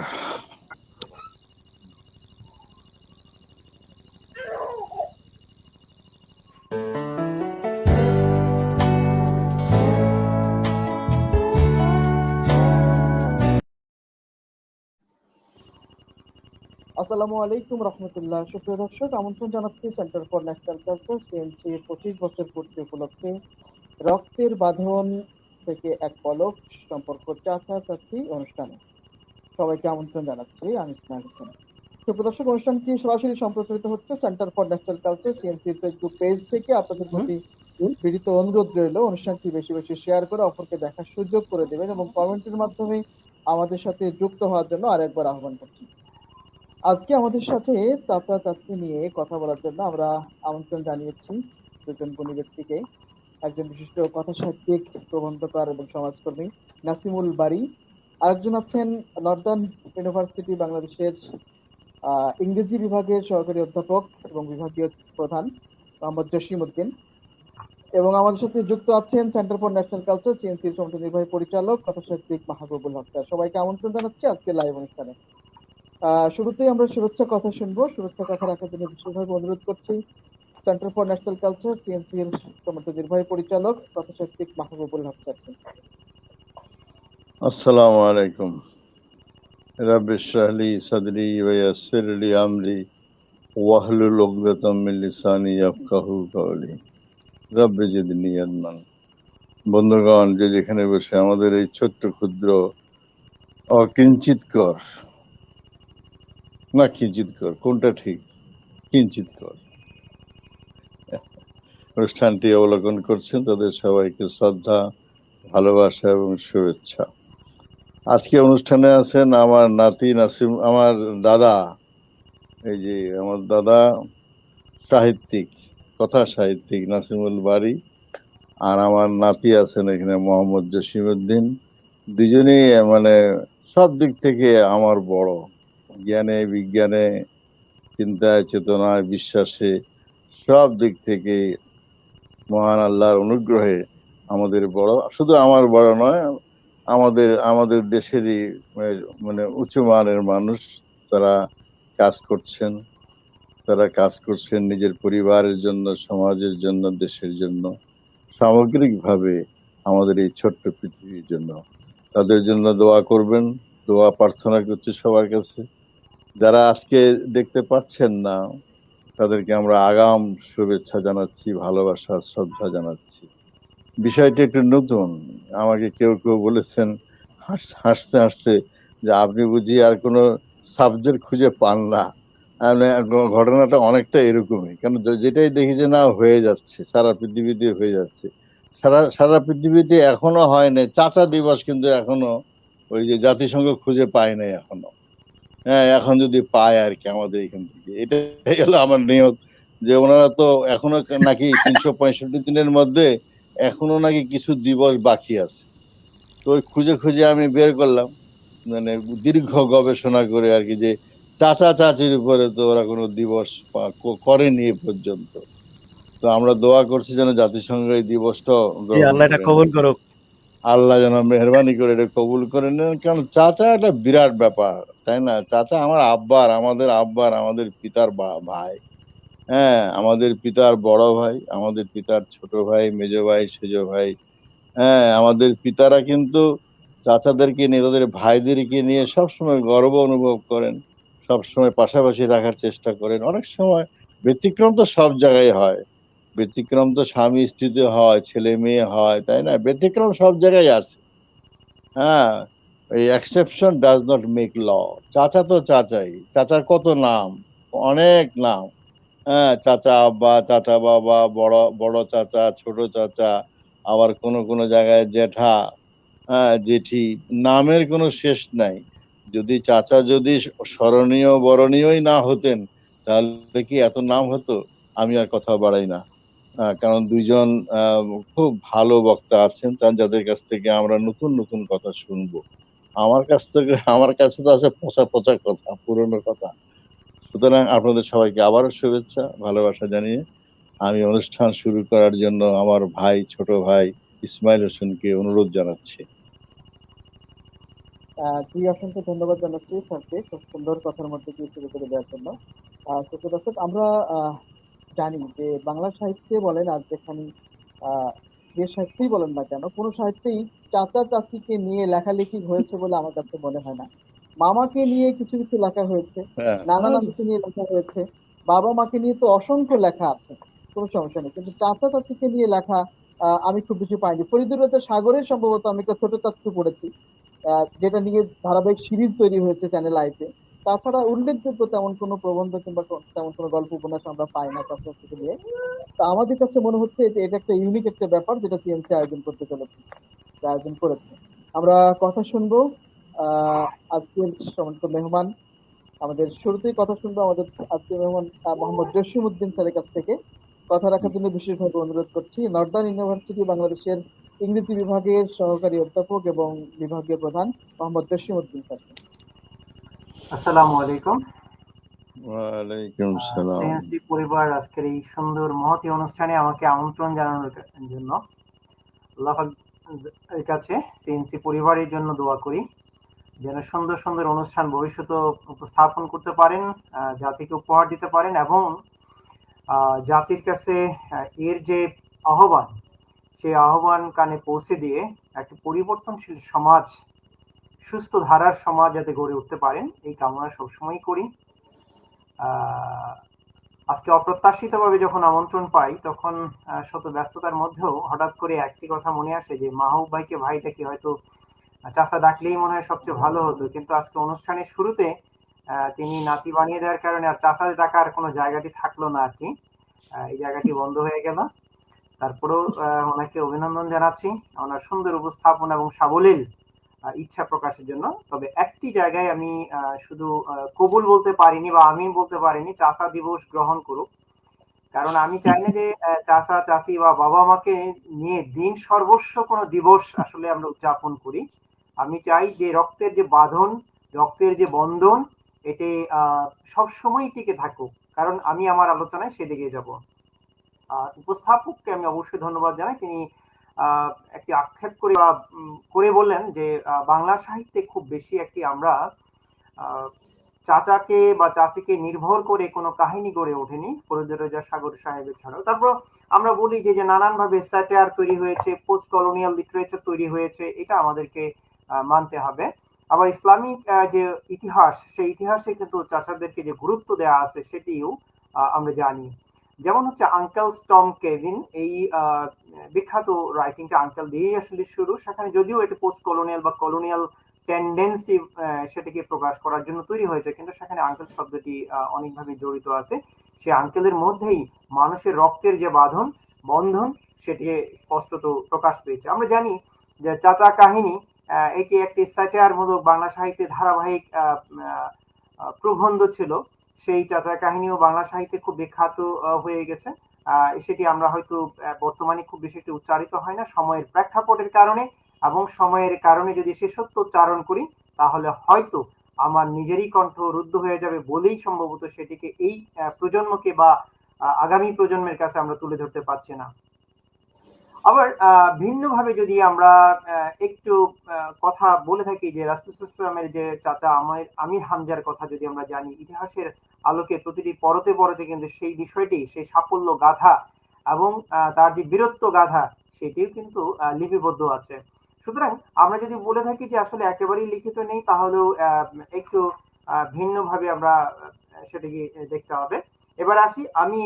আসসালামু আলাইকুম রহমতুল্লাহ। সুপ্রিয় দর্শক, আমন্ত্রণ জানাচ্ছি centre for National culture CNC 25 বছর পূর্তি উপলক্ষে রক্তের বাঁধন থেকে এক পলক সম্পর্ক চাচা চাচি অনুষ্ঠানে। সবাইকে আমন্ত্রণ জানাচ্ছি আমি ইসমাইল হোসেন। সুপ্রিয় দর্শক, অনুষ্ঠানটি সরাসরি সম্প্রচারিত হচ্ছে সেন্টার ফর ন্যাশনাল কালচার সিএনসির ফেসবুক পেজ থেকে। আপনাদের প্রতি বিনীত অনুরোধ রইল, অনুষ্ঠানটি বেশি বেশি শেয়ার করে অপরকে দেখার সুযোগ করে দেবেন এবং কমেন্টের মাধ্যমে আমাদের সাথে যুক্ত হওয়ার জন্য আরেকবার আহ্বান করছি। আজকে আমাদের সাথে চাচা চাচি নিয়ে কথা বলার জন্য আমরা আমন্ত্রণ জানিয়েছি দুজন গুণী ব্যক্তিকে। একজন বিশিষ্ট কথা সাহিত্যিক, প্রবন্ধকার এবং সমাজকর্মী নাসিমুল বারী। আরেকজন আছেন নর্দার্ন ইউনিভার্সিটি বাংলাদেশের ইংরেজি বিভাগের সহকারী অধ্যাপক এবং বিভাগীয় প্রধান মোহাম্মদ জসিম উদ্দিন। এবং আমাদের সাথে যুক্ত আছেন সেন্টার ফর ন্যাশনাল কালচার সিএনসির সমিতি নির্বাহী পরিচালক কথা সাহিত্যিক মাহবুবুল হক। সবাইকে আমন্ত্রণ জানাচ্ছি আজকে লাইভ অনুষ্ঠানে। শুরুতেই আমরা শুভেচ্ছা কথা শুনবো। শুভেচ্ছা কথা রাখার জন্য বিশেষভাবে অনুরোধ করছি centre for National culture CNC এর নির্বাহী পরিচালক কথা সাহিত্যিক মাহবুবুল হক স্যারকে। আসসালামু আলাইকুম। রাব্বি ইশরাহ লি সাদরি ওয়া ইয়াসসির লি আমরি ওয়াহলুল উকদাতাম মিন লিসানি ইয়াফকাহু কওলি। রাব্বি জিদনি ইলমান। বন্ধুগণ, যে যেখানে বসে আমাদের এই ছোট্ট ক্ষুদ্র অকিঞ্চিতকর না কিঞ্চিতকর, কোনটা ঠিক? কিঞ্চিতকর অনুষ্ঠানটি অবলোকন করছেন, তাদের সবাইকে শ্রদ্ধা, ভালোবাসা এবং শুভেচ্ছা। আজকে অনুষ্ঠানে আছেন আমার নাতি নাসিম, আমার দাদা, এই যে আমার দাদা সাহিত্যিক, কথা সাহিত্যিক নাসিমুল বারী, আর আমার নাতি আছেন এখানে মোহাম্মদ জসিম উদ্দিন। দুজনেই মানে সব দিক থেকে আমার বড়, জ্ঞানে, বিজ্ঞানে, চিন্তায়, চেতনায়, বিশ্বাসে, সব দিক থেকে মহান আল্লাহর অনুগ্রহে আমাদের বড়। শুধু আমার বড় নয়, আমাদের দেশেরই মানে উঁচু মানের মানুষ। তারা কাজ করছেন নিজের পরিবারের জন্য, সমাজের জন্য, দেশের জন্য, সামগ্রিকভাবে আমাদের এই ছোট্ট পৃথিবীর জন্য। তাদের জন্য দোয়া করবেন, দোয়া প্রার্থনা করছি সবার কাছে। যারা আজকে দেখতে পাচ্ছেন না, তাদেরকে আমরা আগাম শুভেচ্ছা জানাচ্ছি, ভালোবাসা, শ্রদ্ধা জানাচ্ছি। বিষয়টি একটু নতুন। আমাকে কেউ কেউ বলেছেন হাসতে হাসতে যে আপনি বুঝি আর কোনো সাবজেক্ট খুঁজে পান না। ঘটনাটা অনেকটা এরকমই, কারণ যেটাই দেখি যে না হয়ে যাচ্ছে, সারা পৃথিবীতে হয়ে যাচ্ছে। সারা পৃথিবীতে এখনো হয় নাই চাচা দিবস, কিন্তু এখনো ওই যে জাতিসংঘ খুঁজে পায় নাই এখনো। হ্যাঁ, এখন যদি পায় আর কি আমাদের এখান থেকে। এটাই হলো আমার নিয়ত, যে ওনারা তো এখনো নাকি 365 দিনের মধ্যে এখনো নাকি কিছু দিবস বাকি আছে। তো ওই খুঁজে খুঁজে আমি বের করলাম, মানে দীর্ঘ গবেষণা করে আর কি, যে চাচা চাচির উপরে তো ওরা কোনো দিবস করেনি এ পর্যন্ত। তো আমরা দোয়া করছি যেন জাতিসংঘ এই দিবসটা আল্লাহ যেন মেহরবানি করে এটা কবুল করে নেন। কারণ চাচা একটা বিরাট ব্যাপার, তাই না? চাচা আমাদের পিতার ভাই। হ্যাঁ, আমাদের পিতার বড় ভাই, আমাদের পিতার ছোট ভাই, মেজ ভাই, সেজ ভাই। হ্যাঁ, আমাদের পিতারা কিন্তু চাচাদেরকে নিয়ে, তাদের ভাইদেরকে নিয়ে সবসময় গর্ব অনুভব করেন, সবসময় পাশাপাশি রাখার চেষ্টা করেন। অনেক সময় ব্যতিক্রম তো সব জায়গায় হয়, ব্যতিক্রম তো স্বামী স্ত্রীতে হয়, ছেলে মেয়ে হয়, তাই না? ব্যতিক্রম সব জায়গায় আছে। হ্যাঁ, এই exception does not make law. চাচা তো চাচাই, চাচার কত নাম, অনেক নাম। হ্যাঁ, চাচা আব্বা, চাচা বাবা, বড় বড় চাচা, ছোট চাচা, আবার কোন কোন জায়গায় জেঠা, হ্যাঁ জেঠি, নামের কোনো শেষ নাই। যদি চাচা যদি স্মরণীয় বরণীয়ই না হতেন, তাহলে কি এত নাম হতো? আমি আর কথা বাড়াই না, কারণ দুইজন খুব ভালো বক্তা আছেন, যাদের কাছ থেকে আমরা নতুন নতুন কথা শুনবো। আমার কাছে তো আছে পচা পচা কথা, পুরনো কথা। সুতরাং আপনাদের সবাইকে আবারও শুভেচ্ছা, ভালোবাসা জানিয়ে আমি অনুষ্ঠান শুরু করার জন্য আমার ভাই, ছোট ভাই ইসমাইল হোসেনকে অনুরোধ জানাচ্ছি। জি, অসংখ্য ধন্যবাদ জানাচ্ছি স্যারকে খুব সুন্দর কথার মধ্যে দিয়ে শুরু করে দেওয়ার জন্য। সুপ্রিয় দর্শক, আমরা জানি যে বাংলা সাহিত্যে বলেন আর যেখানে যে সাহিত্যেই বলেন না কেন, কোনো সাহিত্যেই চাচা চাচিকে নিয়ে লেখালেখি হয়েছে বলে আমার কাছে মনে হয় না। মামাকে নিয়ে কিছু কিছু লেখা হয়েছে, হ্যাঁ, নানা নানিকে নিয়ে লেখা হয়েছে, বাবা মাকে নিয়ে তো অসংখ্য লেখা আছে, কোনো সমস্যা নেই। কিন্তু চাচা চাচিকে নিয়ে লেখা আমি খুব বেশি পাইনি। ফরিদুর রাজা সাগরের সম্ভবত আমি একটা ছোট চাচ্ছু পড়েছি, যেটা নিয়ে ধারাবাহিক সিরিজ তৈরি হয়েছে চ্যানেল আইতে। তাছাড়া উল্লেখযোগ্য তেমন কোনো প্রবন্ধ কিংবা তেমন কোনো গল্প উপন্যাস আমরা পাই না চাচা চাচিকে নিয়ে। তো আমাদের কাছে মনে হচ্ছে যে এটা একটা ইউনিক একটা ব্যাপার যেটা সিএনসি আয়োজন করতে চলেছে, যে আয়োজন করেছে। আমরা কথা শুনবো আহ আজকের সম্মানিত মেহমান, আমাদের শুরুতেই কথা শুনবো আমাদের আজকের মেহমান মোহাম্মদ জসিম উদ্দিন স্যারের কাছ থেকে। কথা রাখার জন্য বিশেষভাবে অনুরোধ করছি। নর্দার্ন ইউনিভার্সিটি বাংলাদেশের ইংরেজি বিভাগের সহকারী অধ্যাপক এবং বিভাগীয় প্রধান মোহাম্মদ জসিম উদ্দিন স্যার। আসসালামু আলাইকুম। ওয়ালাইকুম সালাম। সিএনসি পরিবার আজকের এই সুন্দর মহতী অনুষ্ঠানে আমাকে আমন্ত্রণ জানানোর জন্য আল্লাহর কাছে সিএনসি পরিবারের জন্য দোয়া করি, যেন সুন্দর সুন্দর অনুষ্ঠান ভবিষ্যতে উপস্থাপন করতে পারেন, জাতিকে উপহার দিতে পারেন এবং জাতির কাছে এর যে আহ্বান, সেই আহ্বান কানে পৌঁছে দিয়ে একটা পরিবর্তনশীল সমাজ, সুস্থ ধারার সমাজ যাতে গড়ে উঠতে পারেন, এই কামনা সবসময় করি। আজকে অপ্রত্যাশিতভাবে যখন আমন্ত্রণ পাই তখন শত ব্যস্ততার মধ্যেও হঠাৎ করে একটি কথা মনে আসে যে মাহবুব ভাইকে ভাইটাকে হয়তো চাচা ডাকলেই মনে হয় সবচেয়ে ভালো হতো, কিন্তু আজকে অনুষ্ঠানের শুরুতে তিনি নাতি বানিয়ে দেওয়ার কারণে আর চাচা ডাকার কোনো জায়গাটি থাকলো না আর কি, এই জায়গাটি বন্ধ হয়ে গেল। তারপরেও ওনাকে অভিনন্দন জানাচ্ছি ওনার সুন্দর উপস্থাপন এবং সাবলীল ইচ্ছা প্রকাশের জন্য। তবে একটি জায়গায় আমি শুধু কবুল বলতে পারিনি বা আমি বলতে পারিনি চাচা দিবস গ্রহণ করুক, কারণ আমি চাই না যে চাচা চাচি বা বাবা মাকে নিয়ে দিন সর্বস্ব কোনো দিবস আসলে আমরা উদযাপন করি। আমি চাই যে রক্তের যে বাঁধন, রক্তের যে বন্ধন, এটি সবসময় টিকে থাকুক, কারণ আমি আমার আলোচনায় সেদিকে যাব। উপস্থাপককে আমি অবশ্যই ধন্যবাদ জানাই, তিনি একটি আক্ষেপ করে করে বললেন যে বাংলা সাহিত্যে খুব বেশি একটি আমরা চাচাকে বা চাচিকে নির্ভর করে কোনো কাহিনী গড়ে ওঠেনি ফরিদুর রাজা সাগর সাহেবের ছাড়াও। তারপর আমরা বলি যে নানান ভাবে স্যাটায়ার তৈরি হয়েছে, পোস্ট কলোনিয়াল লিটারেচার তৈরি হয়েছে, এটা আমাদেরকে মানতে হবে। আবার ইসলামিক যে ইতিহাস, সেই ইতিহাসে কিন্তু চাচাদেরকে যে গুরুত্ব দেওয়া আছে সেটিও আমরা জানি। যেমন হচ্ছে আঙ্কেল স্টম কেভিন, এই বিখ্যাত রাইটিংটা আঙ্কেল দিয়েই আসলে শুরু, সেখানে যদিও এটা পোস্ট কলোনিয়াল বা কলোনিয়াল টেন্ডেন্সি সেটাকে প্রকাশ করার জন্য তৈরি হয়েছে, কিন্তু সেখানে আঙ্কেল শব্দটি অনেকভাবে জড়িত আছে। সে আঙ্কেলের মধ্যেই মানুষের রক্তের যে বন্ধন সেটি স্পষ্টত প্রকাশ পেয়েছে। আমরা জানি যে চাচা কাহিনী এটি একটি স্যাটায়ার মূলক বাংলা সাহিত্যে ধারাবাহিক প্রবন্ধ ছিল। সেই চাচা কাহিনীও বাংলা সাহিত্যে খুব বিখ্যাত হয়ে গেছে। সেটি আমরা হয়তো বর্তমানে খুব বেশি একটু উচ্চারিত হয় না সময়ের প্রেক্ষাপটের কারণে, এবং সময়ের কারণে যদি সে সত্য উচ্চারণ করি তাহলে হয়তো আমার নিজেরই কণ্ঠ রুদ্ধ হয়ে যাবে বলেই সম্ভবত সেটিকে এই প্রজন্মকে বা আগামী প্রজন্মের কাছে আমরা তুলে ধরতে পারছি না। আবার ভিন্নভাবে যদি আমরা একটু কথা বলে থাকি যে রাসূল সাল্লাল্লাহু আলাইহি ওয়াসাল্লামের যে চাচা আমির হামজার কথা যদি আমরা জানি, ইতিহাসের আলোকে প্রতিটি পরতে পরতে কিন্তু সেই বিষয়টি, সেই সাফল্য গাথা এবং তার যে বীরত্ব গাথা, সেটিও কিন্তু লিপিবদ্ধ আছে। সুতরাং আমরা যদি বলে থাকি যে আসলে একেবারেই লিখিত নেই, তাহলেও একটু ভিন্নভাবে আমরা সেটাকে দেখতে হবে। এবার আসি, আমি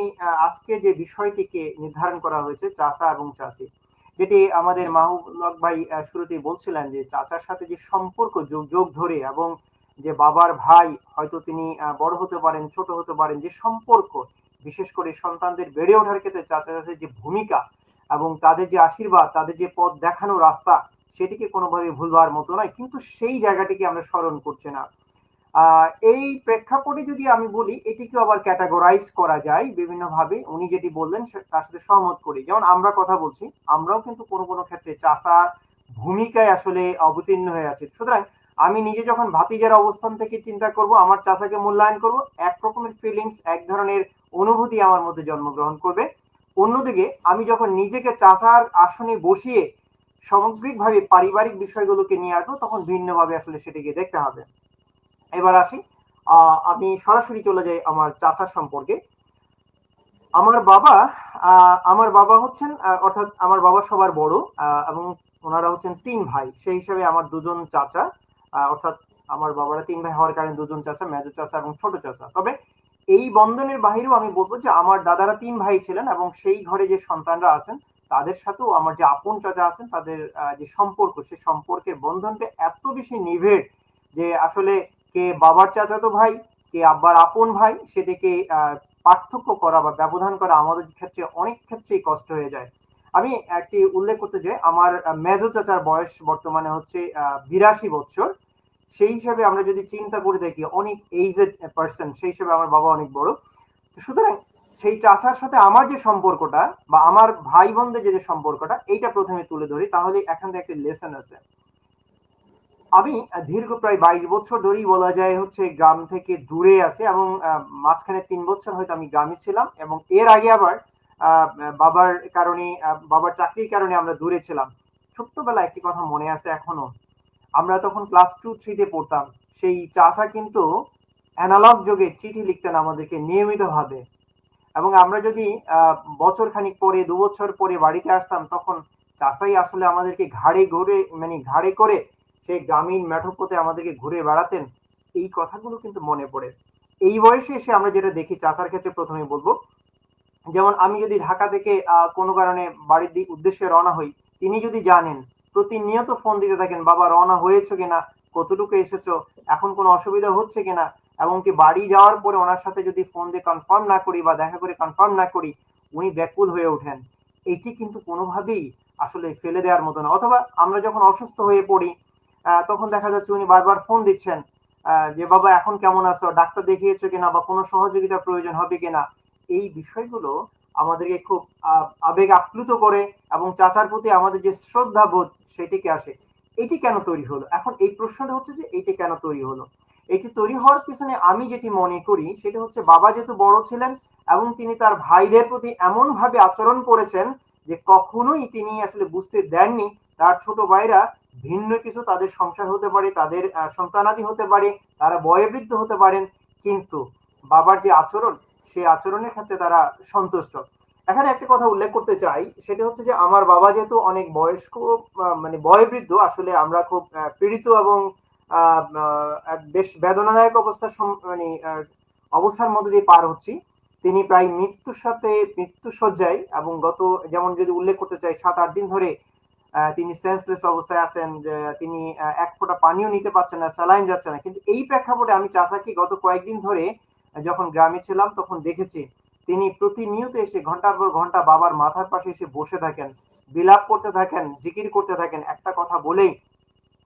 আজকে যে বিষয়টিকে নির্ধারণ করা হয়েছে চাচা এবং চাচি, যেটি আমাদের মাহবুব ভাই শুরুতেই বলছিলেন যে চাচার সাথে যে সম্পর্ক যোগ ধরে এবং যে বাবার ভাই, হয়তো তিনি বড় হতে পারেন ছোট হতে পারেন, যে সম্পর্ক বিশেষ করে সন্তানদের বেড়ে ওঠার ক্ষেত্রে চাচা চাচির যে ভূমিকা এবং তাদের যে আশীর্বাদ, তাদের যে পথ দেখানো রাস্তা, সেটিকে কোনোভাবে ভুলবার মতো নয়, কিন্তু সেই জায়গাটিকে আমরা স্মরণ করছি না। এই প্রেক্ষাপটে যদি আমি বলি, এটিকে আবার ক্যাটাগরাইজ করা যায় বিভিন্ন ভাবে। উনি যেটি বললেন তার সাথে সহমত করি। যেমন আমরা কথা বলছি, আমরাও কিন্তু কোনো কোনো ক্ষেত্রে চাচার ভূমিকায় আসলে অবতীর্ণ হয়ে আছি। সুতরাং আমি নিজে যখন ভাতিজার অবস্থান থেকে চিন্তা করব, আমার চাচাকে মূল্যায়ন করব, এক রকমের ফিলিংস, এক ধরনের অনুভূতি আমার মধ্যে জন্মগ্রহণ করবে। অন্যদিকে আমি যখন নিজেকে চাচার আসনে বসিয়ে সামগ্রিকভাবে পারিবারিক বিষয়গুলোকে নিয়ে আসবো, তখন ভিন্নভাবে আসলে সেটিকে দেখতে হবে। এবার আসি, আমি সরাসরি চলে যাই আমার চাচার সম্পর্কে। আমার বাবা আমার বাবা হচ্ছেন অর্থাৎ আমার বাবা সবার বড়, এবং ওনারা হচ্ছেন ৩ ভাই। সেই হিসেবে আমার ২ জন চাচা, অর্থাৎ আমার বাবারা ৩ ভাই হওয়ার কারণে ২ জন চাচা, মেজো চাচা এবং ছোট চাচা। তবে এই বন্ধনের বাহিরেও আমি বলব যে আমার দাদারা ৩ ভাই ছিলেন, এবং সেই ঘরে যে সন্তানরা আছেন তাদের সাথেও আমার যে আপন চাচা আছেন তাদের যে সম্পর্ক, সেই সম্পর্কের বন্ধনটা এত বেশি নিবিড় যে আসলে কে বাবার চাচাতো ভাই, কে আব্বার আপন ভাই, সেটাকে পার্থক্য করা বা ব্যবধান করা আমাদের ক্ষেত্রে অনেক ক্ষেত্রেই কষ্ট হয়ে যায়। আমি একটি উল্লেখ করতে চাই, আমার মেজো চাচার বয়স বর্তমানে হচ্ছে ৮২ বছর। সেই হিসাবে আমরা যদি চিন্তা করে দেখি অনেক এইজেড পার্সন, সেই হিসাবে আমার বাবা অনেক বড়। সুতরাং সেই চাচার সাথে আমার যে সম্পর্কটা বা আমার ভাই বোনদের যে সম্পর্কটা, এইটা প্রথমে তুলে ধরি, তাহলে এখান থেকে একটা লেসন আছে। আমি দীর্ঘ প্রায় ২২ বছর ধরেই বলা যায় হচ্ছে গ্রাম থেকে দূরে আছি, এবং মাঝখানে ৩ বছর হয়তো আমি গ্রামে ছিলাম, এবং এর আগে আবার বাবার কারণে, বাবার চাকরির কারণে আমরা দূরে ছিলাম। ছোট্টবেলায় একটি কথা মনে আছে এখনো, আমরা তখন ক্লাস 2-3 তে পড়তাম। সেই চাচা কিন্তু অ্যানালগ যুগে চিঠি লিখতেন আমাদেরকে নিয়মিতভাবে, এবং আমরা যদি বছর খানিক পরে ২ বছর পরে বাড়িতে আসতাম, তখন চাচাই আসলে আমাদেরকে ঘাড়ে করে সেই গ্রামীণ মেঠোপথে আমাদেরকে ঘুরে বেড়াতেন। এই কথাগুলো কিন্তু মনে পড়ে। এই বয়সে এসে আমরা যেটা দেখি চাচার ক্ষেত্রে, প্রথমে বলবো, যেমন আমি যদি ঢাকা থেকে কোনো কারণে বাড়ির উদ্দেশ্যে রওনা হই, তিনি যদি জানেন, প্রতিনিয়ত ফোন দিতে থাকেন, বাবা রওনা হয়েছো কিনা, কতটুকু এসেছো, এখন কোনো অসুবিধা হচ্ছে কিনা, এমনকি বাড়ি যাওয়ার পরে ওনার সাথে যদি ফোন দিয়ে কনফার্ম না করি বা দেখা করে কনফার্ম না করি, উনি ব্যাকুল হয়ে ওঠেন। এটি কিন্তু কোনোভাবেই আসলে ফেলে দেওয়ার মতো না। অথবা আমরা যখন অসুস্থ হয়ে পড়ি, তখন দেখা যাচ্ছে উনি বারবার ফোন দিচ্ছেন, যে বাবা এখন কেমন আছো, ডাক্তার দেখিয়েছো কিনা, বা কোনো সহযোগিতা প্রয়োজন হবে কিনা। এই বিষয়গুলো আমাদেরকে খুব আবেগ আপ্লুত করে, এবং চাচার প্রতি আমাদের যে শ্রদ্ধা বোধ সেটিকে আসে। এটি কেন তৈরি হলো? এখন এই প্রশ্নটা হচ্ছে যে এটি কেন তৈরি হলো? এটি তৈরি হওয়ার পিছনে আমি যেটি মনে করি সেটা হচ্ছে, বাবা যেহেতু বড় ছিলেন এবং তিনি তার ভাইদের প্রতি এমন ভাবে আচরণ করেছেন যে কখনোই তিনি আসলে বুঝতে দেননি তার ছোট ভাইরা ভিন্ন কিছু, তাদের সংসার হতে পারে, তাদের সন্তানাদি হতে পারে, তারা বয়োবৃদ্ধ হতে পারেন, কিন্তু বাবার যে আচরণ, সেই আচরণের ক্ষেত্রে তারা সন্তুষ্ট। এখানে একটা কথা উল্লেখ করতে চাই, সেটা হচ্ছে যে আমার বাবা যেহেতু অনেক বয়স্ক, মানে বয়োবৃদ্ধ, আসলে আমরা খুব পীড়িত এবং বেশ বেদনাদায়ক অবস্থার মধ্যে দিয়ে পার হচ্ছি। তিনি প্রায় মৃত্যু শয্যায়, এবং গত, যেমন যদি উল্লেখ করতে চাই, ৭-৮ দিন ধরে তিনি সেন্সলেস অবস্থায় আছেন, তিনি এক ফোঁটা পানিও নিতে পারছেন না, স্যালাইন যাচ্ছে না। কিন্তু এই প্রেক্ষাপটে আমি চাচাকে গত কয়েকদিন ধরে যখন গ্রামে ছিলাম তখন দেখেছি, তিনি প্রতিনিয়ত এসে ঘন্টার পর ঘন্টা বাবার মাথার পাশে এসে বসে থাকেন, বিলাপ করতে থাকেন, জিকির করতে থাকেন, একটা কথা বলেই,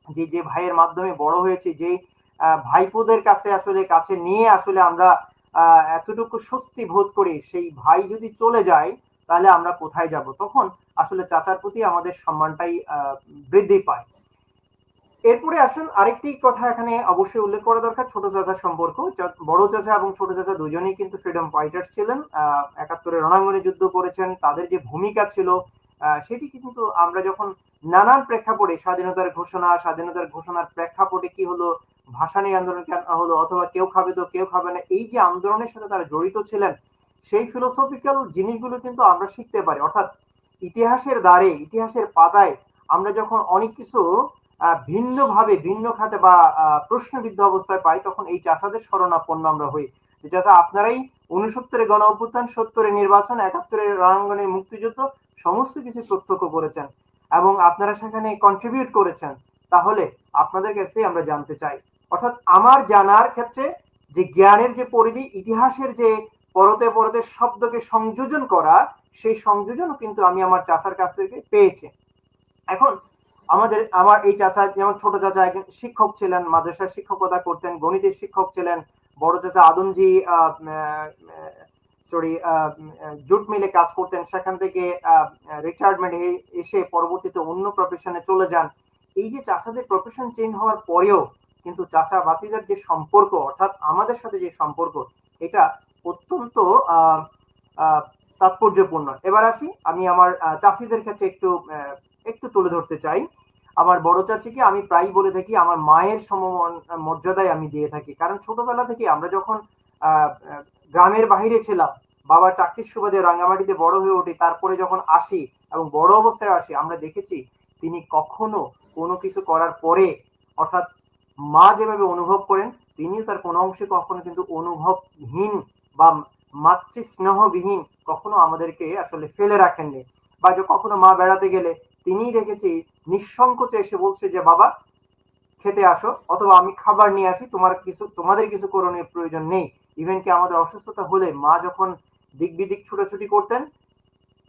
যে ভাইয়ের মাধ্যমে বড় হয়েছি, যে ভাইপোদের কাছে নিয়ে আসলে আমরা এতটুকু স্বস্তি বোধ করি, সেই ভাই যদি চলে যায় তাহলে আমরা কোথায় যাব? তখন আসলে চাচার প্রতি আমাদের সম্মানটাই বৃদ্ধি পায়। এরপরে আসেন, আরেকটি কথা এখানে অবশ্যই উল্লেখ করা দরকার, ছোট চাচার সম্পর্ক। বড় চাচা এবং ছোট চাচা দুজনেই কিন্তু ফ্রিডম ফাইটার্স ছিলেন, ৭১-এর রণাঙ্গনে যুদ্ধ করেছেন। তাদের যে ভূমিকা ছিল সেটি কিন্তু আমরা যখন নানান প্রেক্ষাপটে, স্বাধীনতার ঘোষণার প্রেক্ষাপটে কি হলো, ভাসানী আন্দোলন কেন হলো, অথবা কেউ খাবে তো কেউ খাবে না, এই যে আন্দোলনের সাথে তারা জড়িত ছিলেন, সেই ফিলোসফিক্যাল জিনিসগুলো কিন্তু আমরা শিখতে পারি। অর্থাৎ ইতিহাসের দ্বারে, ইতিহাসের পাতায় আমরা যখন অনেক কিছু ভিন্নভাবে, ভিন্ন খাতে বা প্রশ্নবিদ্ধ অবস্থায় পাই, তখন এই চাচাদের শরণাপন্ন আমরা হই। যে চাচা আপনারাই ৬৯-এ গণ অভ্যুত্থান, ৭০-এ নির্বাচন, ৭১-এর রণাঙ্গনে মুক্তিযুদ্ধ, সমস্ত কিছু প্রত্যক্ষ করেছেন এবং আপনারা সেখানে কন্ট্রিবিউট করেছেন, তাহলে আপনাদের কাছ থেকে আমরা জানতে চাই। অর্থাৎ আমার জানার ক্ষেত্রে যে জ্ঞানের যে পরিধি, ইতিহাসের যে পরতে পরতে শব্দকে সংযোজন করা, সেই সংযোজনও কিন্তু আমি আমার চাচার কাছ থেকে পেয়েছি। এখন আমার এই চাচা, যেমন ছোট চাচা একজন শিক্ষক ছিলেন, মাদ্রাসার শিক্ষকতা করতেন, গণিতের শিক্ষক ছিলেন। বড় চাচা আদমজি জুট মিলে কাজ করতেন, সেখান থেকে রিটায়ারমেন্ট এসে পরবর্তীতে অন্য প্রফেশনে চলে যান। এই যে চাচাদের প্রফেশন চেঞ্জ হওয়ার পরেও কিন্তু চাচা বাতিদার যে সম্পর্ক, অর্থাৎ আমাদের সাথে যে সম্পর্ক, এটা অত্যন্ত তাৎপর্যপূর্ণ। এবার আসি, আমি আমার চাষিদের ক্ষেত্রে একটু একটু তুলে ধরতে চাই। আমার বড় চাচিকে আমি প্রায়ই বলে থাকি আমার মায়ের মর্যাদায় আমি দিয়ে থাকি। কারণ ছোটবেলা থেকে আমরা যখন গ্রামের বাহিরে ছিলাম, বাবার চাকরির সুবাদে রাঙ্গামাটিতে বড় হয়ে উঠি, তারপরে যখন আসি এবং বড় অবস্থায় আসি, আমরা দেখেছি তিনি কখনো কোনো কিছু করার পরে, অর্থাৎ মা যেভাবে অনুভব করেন, তিনিও তার কোনো অংশে কখনো কিন্তু অনুভবহীন বা মাতৃস্নেহবিহীন কখনো আমাদেরকে আসলে ফেলে রাখেননি। বা যে কখনো মা বেড়াতে গেলে তিনিই দেখেছি নিঃসংকোচে এসে বলছে যে বাবা খেতে আসো, অথবা আমি খাবার নিয়ে আসি, তোমাদের কিছু করণীয় প্রয়োজন নেই। ইভেন কি আমাদের অসুস্থতা হলে মা যখন দিক বিদিক ছুটাছুটি করতেন,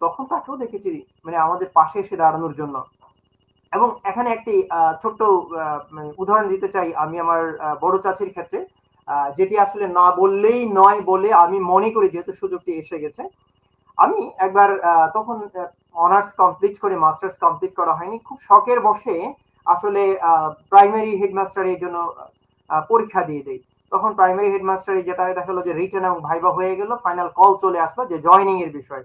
তখন তাকেও দেখেছি মানে আমাদের পাশে এসে দাঁড়ানোর জন্য। এবং এখানে একটি ছোট্ট উদাহরণ দিতে চাই আমি আমার বড় চাচির ক্ষেত্রে, যেটি আসলে না বললেই নয় বলে আমি মনে করি, যেহেতু সুযোগটি এসে গেছে। আমি একবার তখন অনার্স কমপ্লিট করে মাস্টার্স কমপ্লিট করা হয়নি, খুব শখের বসে আসলে প্রাইমারি হেডমাস্টারের জন্য পরীক্ষা দিয়ে দেই। তখন প্রাইমারি হেডমাস্টারে যেটা দেখা গেলো যে রিটেন এবং ভাইবা হয়ে গেল, ফাইনাল কল চলে আসলো যে জয়নিং এর বিষয়।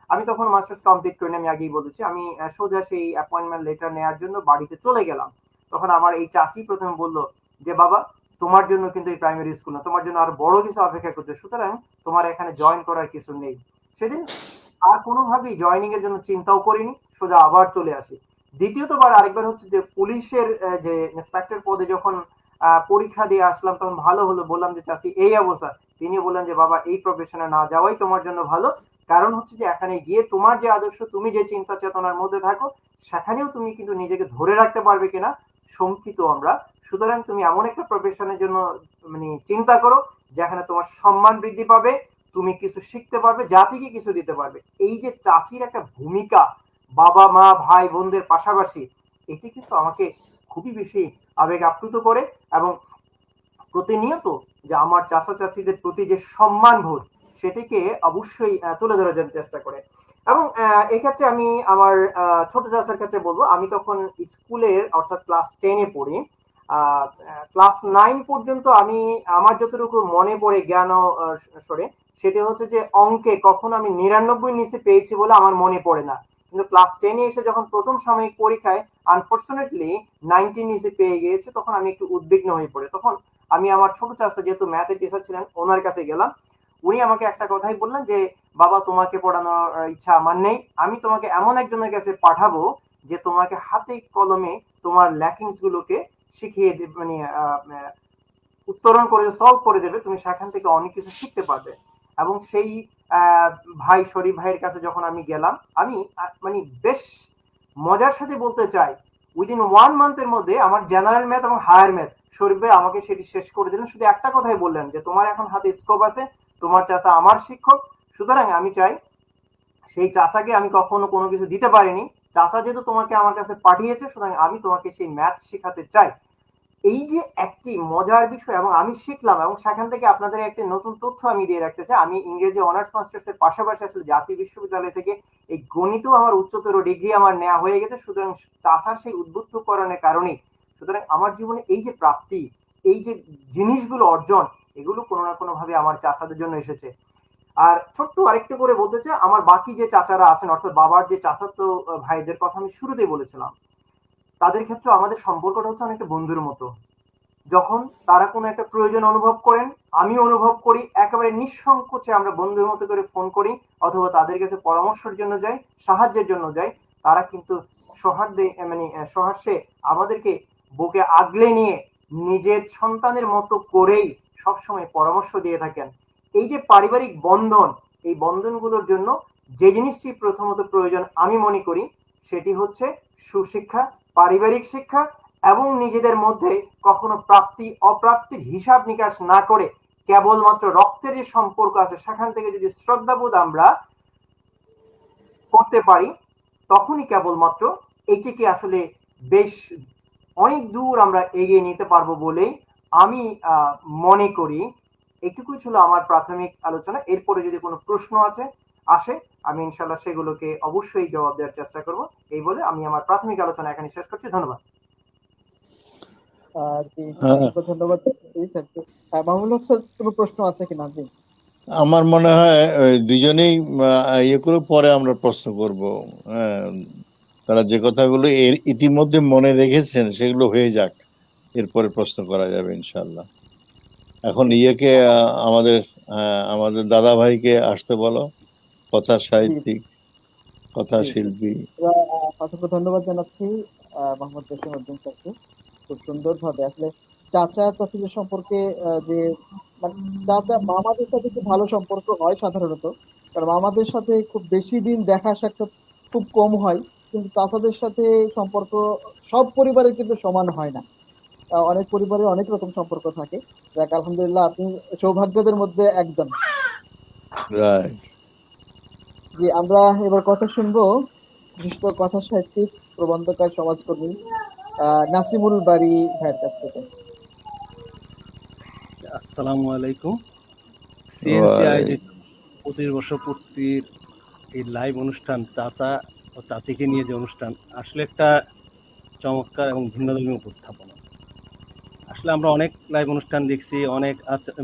আমি তখন মাস্টার্স কমপ্লিট করিনি, আমি আগেই বলেছি। আমি সোজা সেই অ্যাপয়েন্টমেন্ট লেটার নেওয়ার জন্য বাড়িতে চলে গেলাম। তখন আমার এই চাচি প্রথমে বলল যে বাবা তোমার জন্য কিন্তু এই প্রাইমারি স্কুল না, তোমার জন্য আর বড় কিছু অপেক্ষা করছে, সুতরাং তোমার এখানে জয়েন করার কিছু নেই। সেদিন আর কোনোভাবেই জয়েনিং এর জন্য চিন্তাও করিনি, সোজা আবার চলে আসি। দ্বিতীয়তবার আরেকবার হচ্ছে যে পুলিশের যে ইন্সপেক্টর পদে যখন পরীক্ষা দিয়ে আসলাম, তখন ভালো হলো, বললাম যে চাচি এই অবস্থা। তিনি বললেন যে বাবা এই প্রফেশনে না যাওয়াই তোমার জন্য ভালো, কারণ হচ্ছে যে এখানে গিয়ে তোমার যে আদর্শ, তুমি যে চিন্তা চেতনার মধ্যে থাকো, সেখানেও তুমি কিন্তু নিজেকে ধরে রাখতে পারবে কিনা শঙ্কিত আমরা। সুতরাং তুমি এমন একটা প্রফেশনের জন্য মানে চিন্তা করো যেখানে তোমার সম্মান বৃদ্ধি পাবে, তুমি কিছু শিখতে পারবে, জাতিকে কিছু দিতে পারবে। এই যে চাচির একটা ভূমিকা বাবা মা ভাই বোনদের পাশাপাশি, এটি কিন্তু আমাকে খুবই বেশি আবেগ আপ্লুত করে এবং প্রতিনিয়ত যে আমার চাচা চাচিদের প্রতি যে সম্মান বোধ, সেটিকে অবশ্যই তুলে ধরার জন্য চেষ্টা করে। এবং এক্ষেত্রে আমি আমার ছোট চাচার ক্ষেত্রে বলবো, আমি তখন স্কুলের অর্থাৎ ক্লাস 10-এ পড়ি। ক্লাস 9 পর্যন্ত আমি আমার যতটুকু মনে পড়ে জ্ঞান সরে, সেটি হচ্ছে যে অঙ্কে কখনো আমি 99 নিচে পেয়েছি বলে আমার মনে পড়ে না। কিন্তু ক্লাস 10-এ এসে যখন প্রথম সাময়িক পরীক্ষায় আনফরচুনেটলি 90 নিচে পেয়ে গিয়েছে, তখন আমি একটু উদ্বিগ্ন হয়ে পড়ে। তখন আমি আমার ছোট চাচা, যেহেতু ম্যাথের টিচার ছিলেন, ওনার কাছে গেলাম। উনি আমাকে একটা কথাই বললেন যে বাবা তোমাকে পড়ানোর ইচ্ছা আমার নেই, আমি তোমাকে এমন একজনের কাছে পাঠাবো যে তোমাকে হাতে কলমে তোমার ল্যাকিংস গুলোকে শিখিয়ে দেবে, মানে উত্তরণ করে সলভ করে দেবে, তুমি সেখান থেকে অনেক কিছু শিখতে পারবে। এবং সেই ভাই শরীফ ভাইয়ের কাছে যখন আমি গেলাম, আমি মানে বেশ মজার সাথে বলতে চাই, উইদিন 1 মান্থের মধ্যে আমার জেনারেল ম্যাথ এবং হায়ার ম্যাথ শরীফ ভাই আমাকে সেটি শেষ করে দিলেন। শুধু একটা কথাই বললেন যে তোমার এখন হাতে স্কোপ আছে, তোমার চাচা আমার শিক্ষক, সুতরাং আমি চাই সেই চাচাকে আমি কখনো কোনো কিছু দিতে পারিনি, চাচা যেহেতু তোমাকে আমার কাছে পাঠিয়েছে, সুতরাং আমি তোমাকে সেই ম্যাথ শেখাতে চাই। এই যে একটি মজার বিষয়, এবং আমি শিখলাম, এবং সেখান থেকে আপনাদের একটি নতুন তথ্য আমি দিয়ে রাখতে চাই। আমি ইংরেজি অনার্স মাস্টার্স এর পাশাপাশি আসলে জাতীয় বিশ্ববিদ্যালয় থেকে এই গণিতও আমার উচ্চতর ডিগ্রি আমার নেওয়া হয়ে গেছে, সুতরাং তাছার সেই উদ্বুদ্ধকরণের কারণে। সুতরাং আমার জীবনে এই যে প্রাপ্তি, এই যে জিনিসগুলো অর্জন, এগুলো কোনো না কোনো ভাবে আমার চাচাদের জন্য এসেছে। আর ছোট্ট আরেকটু করে বলতে চাই, আমার বাকি যে চাচারা আছেন, অর্থাৎ বাবার যে চাচাতো ভাইদের কথা আমি শুরুতেই বলেছিলাম, তাদের ক্ষেত্রে আমাদের সম্পর্কটা হচ্ছে অনেকটা বন্ধুর মতো। যখন তারা কোনো একটা প্রয়োজন অনুভব করেন, আমি অনুভব করি, একেবারে নিঃসংকোচে আমরা বন্ধুর মতো করে ফোন করি, অথবা তাদের কাছে পরামর্শের জন্য যাই, সাহায্যের জন্য যাই। তারা কিন্তু সহাস্যে আমাদেরকে বুকে আগলে নিয়ে নিজের সন্তানের মতো করেই সবসময় পরামর্শ দিয়ে থাকেন। এই যে পারিবারিক বন্ধন, এই বন্ধনগুলোর জন্য যে জিনিসটি প্রথমত প্রয়োজন আমি মনে করি, সেটি হচ্ছে সুশিক্ষা, পারিবারিক শিক্ষা, এবং নিজেদের মধ্যে কখনো প্রাপ্তি অপ্রাপ্তির হিসাব নিকাশ না করে কেবলমাত্র রক্তের যে সম্পর্ক আছে সেখান থেকে যদি শ্রদ্ধাবোধ আমরা করতে পারি, তখনই কেবলমাত্র এটিকে আসলে বেশ অনেক দূর আমরা এগিয়ে নিতে পারবো বলেই আমি মনে করি। এটুকুই ছিল আমার প্রাথমিক আলোচনা। এরপরে যদি কোনো প্রশ্ন আসে, আমি ইনশাল্লাহ সেগুলোকে অবশ্যই জবাব দেওয়ার চেষ্টা করব। এই বলে আমি আমার প্রাথমিক আলোচনা এখানে শেষ করছি। ধন্যবাদ। ধন্যবাদ। মাহমুদুল হক স্যার, কোনো প্রশ্ন আছে কিনা? জি, আমার মনে হয় দুজনেই ইয়ে করে পরে আমরা প্রশ্ন করব। হ্যাঁ, তারা যে কথাগুলো এর ইতিমধ্যে মনে রেখেছেন সেগুলো হয়ে যাক, এরপরে প্রশ্ন করা যাবে ইনশাল্লাহ। এখন ইয়েকে আমাদের দাদা ভাইকে আসতে বলো, কথা জি সাহিত্যিক, কথা জি জি শিল্পী। এবার, অসংখ্য ধন্যবাদ জানাচ্ছি মোহাম্মদ জসিম-উদ্দিন স্যারকে। খুব সুন্দরভাবে আসলে চাচা চাচিদের সম্পর্কে যে মানে চাচা মামাদের সাথে খুব ভালো সম্পর্ক হয় সাধারণত, কারণ মামাদের সাথে খুব বেশি দিন দেখা সাক্ষাৎ খুব কম হয়, কিন্তু চাচাদের সাথে সম্পর্ক সব পরিবারের কিন্তু সমান হয় না। অনেক পরিবারে অনেক রকম সম্পর্ক থাকে। যাক আলহামদুলিল্লাহ, আপনি সৌভাগ্যদের মধ্যে একজন। রাইট। জি, আমরা এবার কথা শুনবো বিশিষ্ট কথা সাহিত্যিক, প্রবন্ধকার, সমাজকর্মী নাসিমুল বারী ভাইয়ের কাছ থেকে। আসসালামু আলাইকুম। সিএনসি আয়োজিত 25 বছর পূর্তির এই লাইভ অনুষ্ঠান, চাচা ও চাচিকে নিয়ে যে অনুষ্ঠান, আসলে একটা চমৎকার এবং ভিন্নধর্মী উপস্থাপনা। আসলে আমরা অনেক লাইভ অনুষ্ঠান দেখছি, অনেক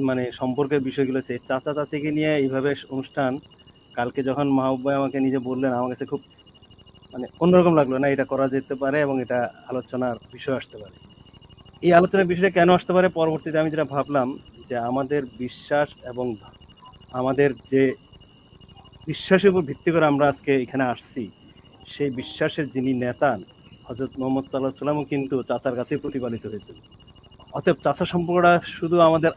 মানে সম্পর্কের বিষয়গুলোতে চাচা চাচিকে নিয়ে এইভাবে অনুষ্ঠান। কালকে যখন মাহবুব ভাই আমাকে নিজে বললেন, আমার কাছে খুব মানে অন্যরকম লাগলো, না এটা করা যেতে পারে এবং এটা আলোচনার বিষয় আসতে পারে। এই আলোচনার বিষয়টা কেন আসতে পারে, পরবর্তীতে আমি যেটা ভাবলাম যে আমাদের বিশ্বাস এবং আমাদের যে বিশ্বাসের উপর ভিত্তি করে আমরা আজকে এখানে আসছি, সেই বিশ্বাসের যিনি নেতা হযরত মুহাম্মদ সাল্লাল্লাহু আলাইহি ওয়াসাল্লামও কিন্তু চাচার কাছেই প্রতিপালিত হয়েছিল। অতএব চাচা সম্পর্কটা শুধু আমাদের